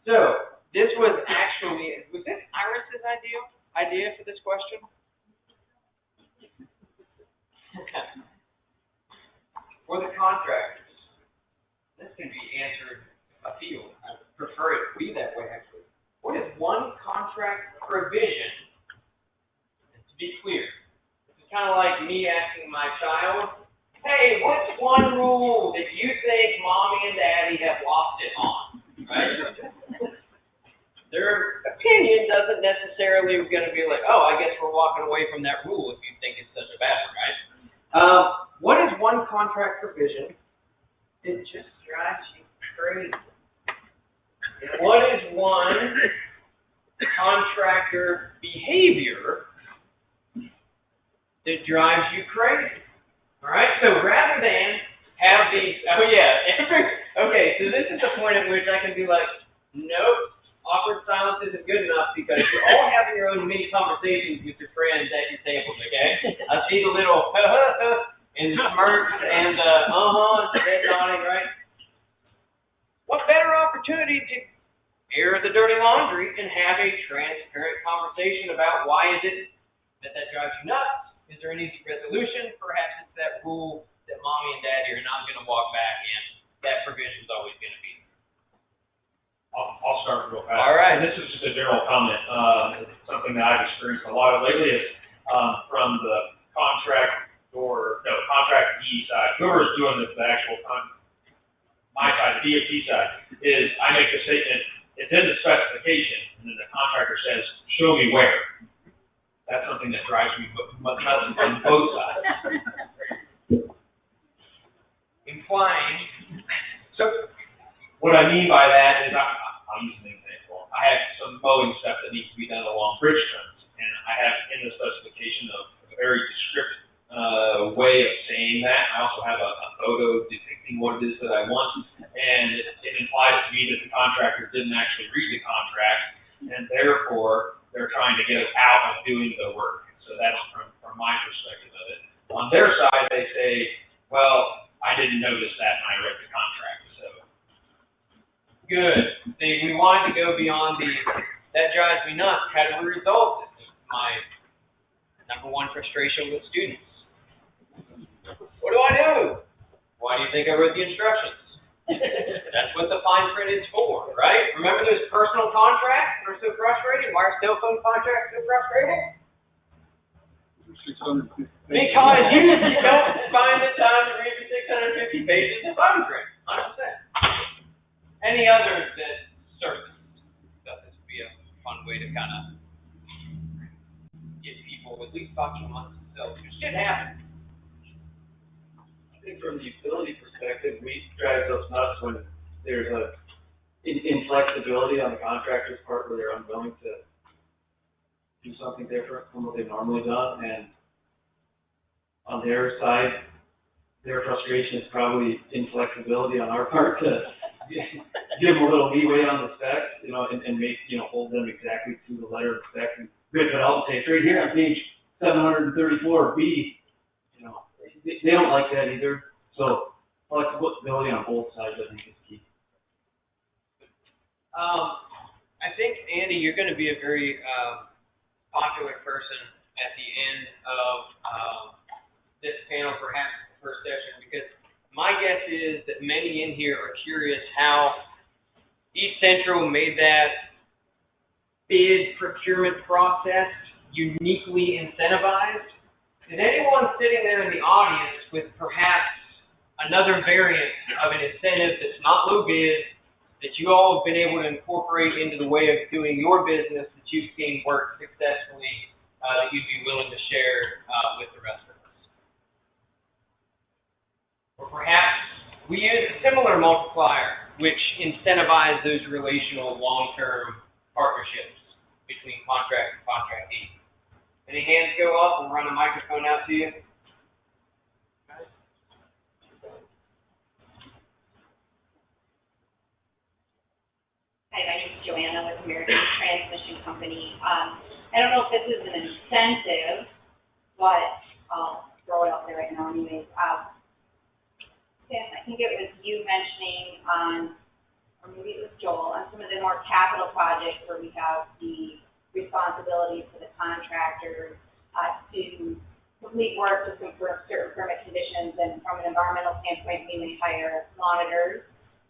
So this was this Iris's idea for this question? For the contractors, this can be answered afield. I prefer it to be that way, actually. What is one contract provision? And to be clear, this is kind of like me asking my child, hey, what's one rule that you think mommy and daddy have lost it on? Right? Their opinion doesn't necessarily going to be like, oh, I guess we're walking away from that rule if you think it's such a bad one, right? What is one contract provision that just drives you crazy? What is one contractor behavior that drives you crazy? All right, so rather than have these, okay, so this is the point at which I can be like, nope, awkward silence isn't good enough because you're all having your own mini conversations with your friends at your tables, okay? I see the little and smirks and head nodding, right? What better opportunity to air the dirty laundry and have a transparent conversation about why is it that drives you nuts? Is there an easy resolution? Perhaps it's that rule that mommy and daddy are not going to walk back in. That provision is always going to be. I'll start real fast. All right. And this is just a general comment. something that I've experienced a lot of lately is, from the contractee side, whoever's doing the actual my side, the DOT side, is I make the statement, it's in the specification, and then the contractor says, show me where. That's something that drives me nuts on both sides. Implying, So, what I mean by that is, I'll use an example. I have some mowing stuff that needs to be done along bridge trunks, and I have in the specification a very descriptive way of saying that. I also have a photo depicting what it is that I want, and it implies to me that the contractor didn't actually read the contract, and therefore they're trying to get us out of doing the work. So that's from my perspective of it. On their side, they say, well, I didn't notice that when I read the contract, so. good. See, we wanted to go beyond that drives me nuts. How do we resolve this? My number one frustration with students. What do I do? Why do you think I wrote the instructions? That's what the fine print is for, right? Remember those personal contracts that are so frustrating? Why are cell phone contracts so frustrating? Because you don't find the time to read the 650 pages of fine print, 100%. Any others that surface? Thought this would be a fun way to kind of get people at least talking amongst themselves. It should happen. I think from the utility perspective, we drive those nuts when there's a inflexibility on the contractor's part where they're unwilling to do something different from what they've normally done, and on their side, their frustration is probably inflexibility on our part to give them a little leeway on the specs, and make, hold them exactly to the letter of the spec and rip it out and say, it's right here on page 734B. They don't like that either. So flexibility on both sides, I think, is key. I think, Andy, you're going to be a very popular person at the end of this panel, perhaps the first session, because my guess is that many in here are curious how East Central made that bid procurement process uniquely incentivized. Is anyone sitting there in the audience with perhaps another variant of an incentive that's not low bid, that you all have been able to incorporate into the way of doing your business that you've seen work successfully, that you'd be willing to share with the rest of us? Or perhaps we use a similar multiplier, which incentivizes those relational long-term partnerships between contract and contractee. Any hands go up? We'll run a microphone out to you. Hi, my name is Joanna with American Transmission Company. I don't know if this is an incentive, but I'll throw it out there right now anyways. Tim, I think it was you mentioning or maybe it was Joel, on some of the more capital projects where we have the responsibility for the contractors to complete work to certain permit conditions, and from an environmental standpoint, we may hire monitors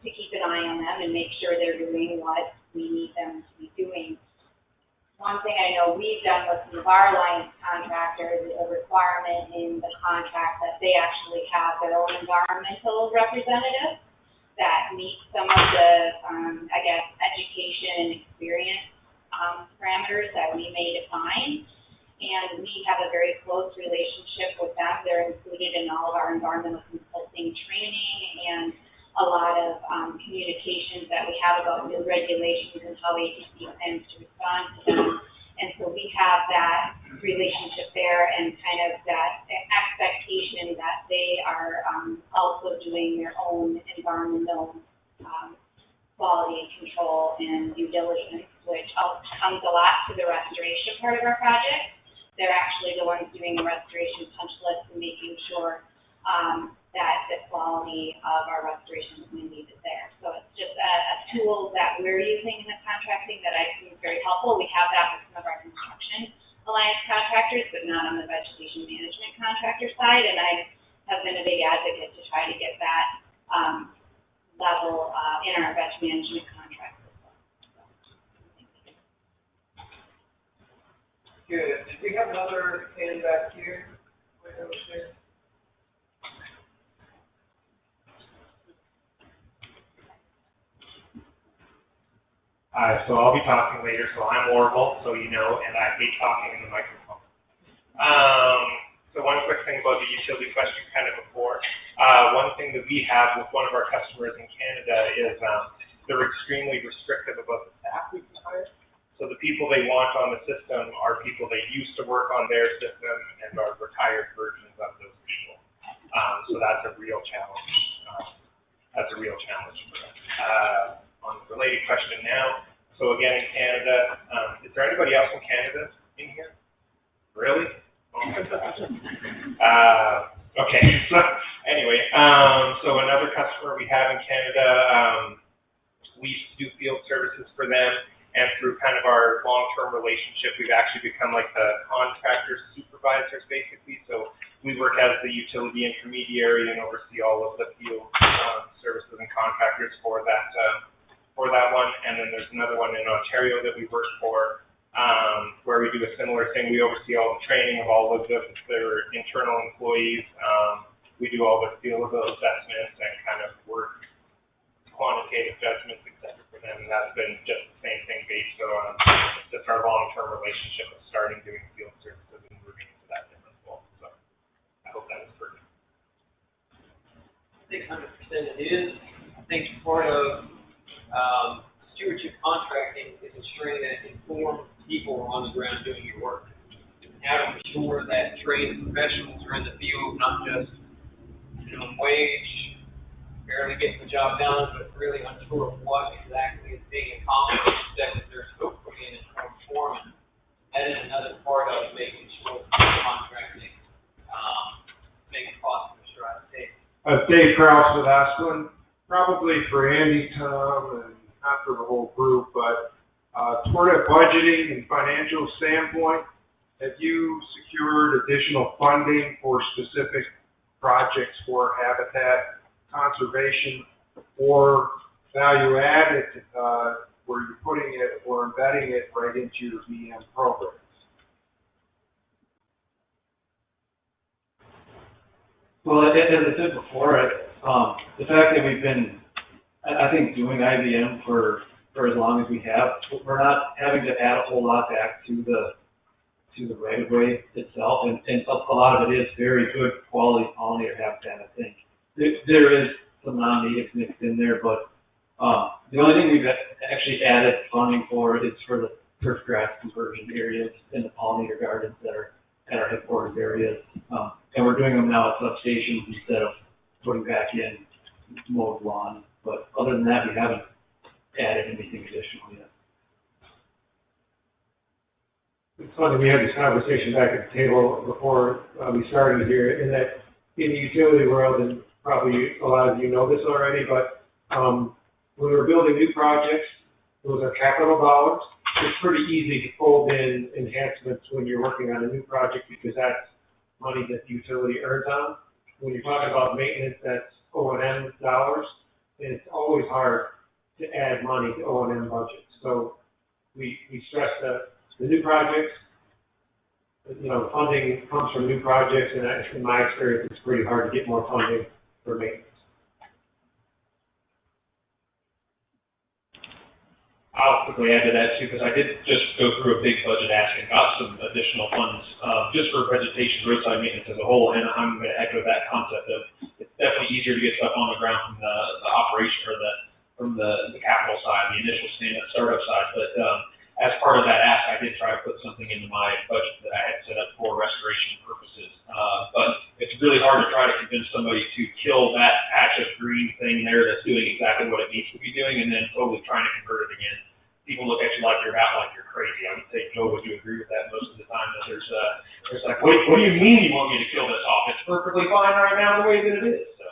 to keep an eye on them and make sure they're doing what we need them to be doing. One thing I know we've done with some of our alliance contractors is a requirement in the contract that they actually have their own environmental representative that meets some of the, education and experience parameters that we may define. And we have a very close relationship with them. They're included in all of our environmental consulting training and a lot of communications that we have about new regulations and how agency plans to respond to them. And so we have that relationship there and kind of that expectation that they are also doing their own environmental quality control and due diligence, which comes a lot to the restoration part of our project. They're actually the ones doing the restoration punch list and making sure that the quality of our restoration community is there. So it's just a tool that we're using in the contracting that I think is very helpful. We have that with some of our construction alliance contractors, but not on the vegetation management contractor side. And I have been a big advocate to try to get that level in our vegetation management contracts as well. Good. Did we have another hand back here? Wait, over there. Hi, so I'll be talking later, so I'm Orville, so you know, and I hate talking in the microphone. So one quick thing about the utility question kind of before. One thing that we have with one of our customers in Canada is they're extremely restrictive about the staff we can hire. So the people they want on the system are people they used to work on their system and are retired versions of those people. So that's a real challenge. That's a real challenge for us. On the related question now, so again in Canada, is there anybody else in Canada in here? Really? Okay, so anyway, so another customer we have in Canada, we do field services for them, and through kind of our long-term relationship, we've actually become like the contractor supervisors basically, so we work as the utility intermediary and oversee all of the field services and contractors for that one, and then there's another one in Ontario that we work for, where we do a similar thing. We oversee all the training of all of their internal employees. We do all the field assessments and kind of work quantitative judgments, etc. for them, and that's been just the same thing based on just our long-term relationship of starting doing field services and moving into that different role. So I hope that was perfect. I think 100% it is. I think part of stewardship contracting is ensuring that informed people are on the ground doing your work. How to ensure that trained professionals are in the field, not just minimum wage, barely getting the job done, but really unsure of what exactly is being accomplished, that there's hopefully an informed foreman. That is another part of making sure contracting makes it possible to strive to take. Dave Kraushar with Asplin, probably for Andy, Tom, and not for the whole group, but toward a budgeting and financial standpoint, have you secured additional funding for specific projects for habitat conservation or value added, where you're putting it or embedding it right into your VM programs? Well, as I said before, the fact that we've been, I think, doing IBM for as long as we have, we're not having to add a whole lot back to the right of way itself, and a lot of it is very good quality pollinator habitat. I think there is some non-natives mixed in there, but the only thing we've actually added funding for is for the turf grass conversion areas in the pollinator gardens that are at our headquarters areas, and we're doing them now at substations instead of putting back in mowed lawn. But other than that, we haven't added anything additional yet. It's funny, we had this conversation back at the table before we started here, in that in the utility world, and probably a lot of you know this already, but when we're building new projects, those are capital dollars. It's pretty easy to fold in enhancements when you're working on a new project because that's money that the utility earns on. When you're talking about maintenance, that's O&M dollars, and it's always hard to add money to O&M budgets. So we stress that the new projects, you know, funding comes from new projects, and in my experience, it's pretty hard to get more funding for maintenance. I'll quickly add to that too, because I did just go through a big budget ask and got some additional funds just for vegetation, roadside maintenance as a whole, and I'm going to echo that concept of it's definitely easier to get stuff on the ground from the operation or from the capital side, the initial startup side, but as part of that ask, I did try to put something into my budget that I had set up for restoration purposes. But it's really hard to try to convince somebody to kill that patch of green thing there that's doing exactly what it needs to be doing and then totally trying to convert it again. People look at you like you're out, like you're crazy. I would say, Joe, would you agree with that most of the time? That there's like, what do you mean you want me to kill this off? It's perfectly fine right now the way that it is. So.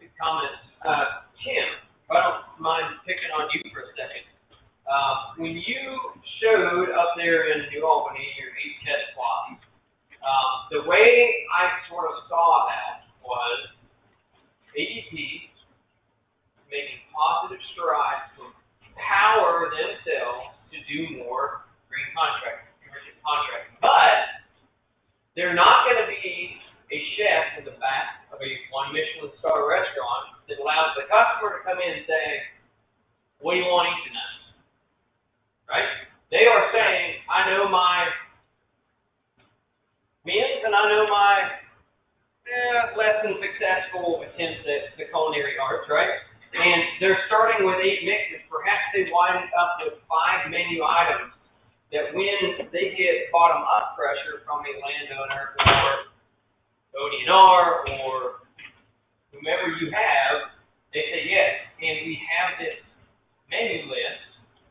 Good comments. Tim, if I don't mind picking on you for a second. When you showed up there in New Albany your 8 test plots, the way I sort of saw that was ADP making positive strides to empower themselves to do more green contracting. They're not gonna be a chef in the back of a one Michelin star restaurant that allows the customer to come in and say, what do you want to eat tonight? Right? They are saying, I know my men's and I know my less than successful attempts at the culinary arts, right? And they're starting with 8 mixes. Perhaps they wind up with 5 menu items that when they get bottom-up pressure from a landowner or ODNR or whomever you have, they say, yes, and we have this menu list,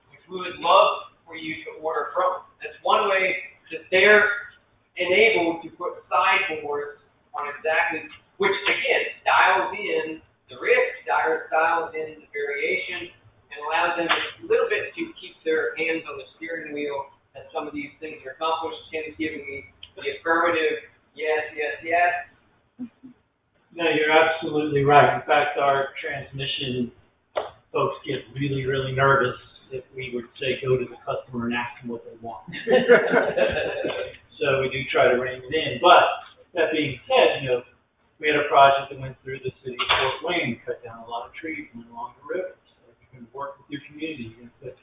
which we would love for you to order from. That's one way that they're enabled to put sideboards on exactly, which again, dials in the risk, dials in the variation, and allows them a little bit to keep their hands on the steering wheel as some of these things are accomplished. Tim is giving me the affirmative, yes, yes, yes. No, you're absolutely right. In fact, our transmission folks get really, really nervous if we would say, go to the customer and ask them what they want. So we do try to rein it in. But that being said, we had a project that went through the city of Fort Wayne, cut down a lot of trees and went along the river. So you can work with your community. You can put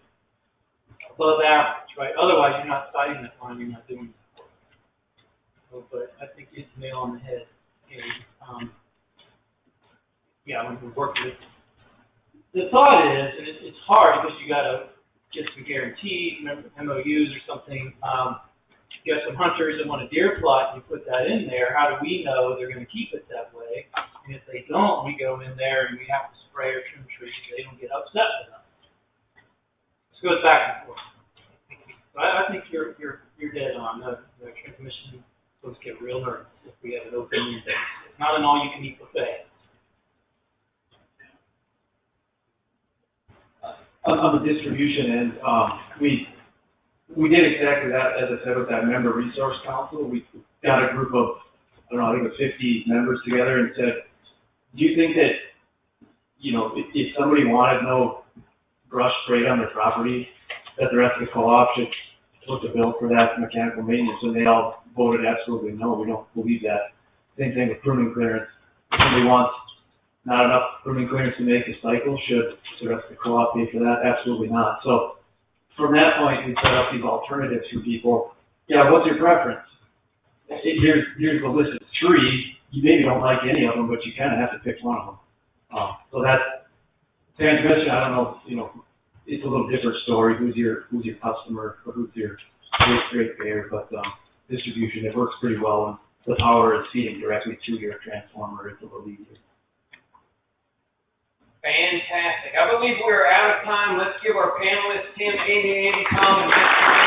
above average, right? Otherwise, you're not citing that line. You're not doing that. So, but I think you hit the nail on the head. When we work with, the thought is, and it's hard because you got to get some guarantees, MOUs or something. You have some hunters that want a deer plot, you put that in there. How do we know they're going to keep it that way? And if they don't, we go in there and we have to spray or trim trees. They don't get upset with us. This goes back and forth. But I think you're dead on. The transmission folks get real nervous if we have an open window. It's not an all-you-can-eat buffet. On the distribution end, we did exactly that, as I said, with that member resource council. We got a group of, I think it was 50 members together and said, do you think that, if somebody wanted no brush sprayed on their property, that the rest of the co-op should put the bill for that mechanical maintenance? And they all voted absolutely no, we don't believe that. Same thing with pruning clearance. If somebody wants not enough pruning clearance to make a cycle, should the rest of the co-op pay for that? Absolutely not. So from that point, we set up these alternatives for people. Yeah, what's your preference? Here's the list of 3. You maybe don't like any of them, but you kind of have to pick one of them. So that transmission, I don't know, it's a little different story. Who's your customer, or who's your rate payer? But distribution, it works pretty well, and the power is feeding directly to your transformer. It's a little easier. Fantastic. I believe we're out of time. Let's give our panelists, Tim, Andy, Tom, and Matt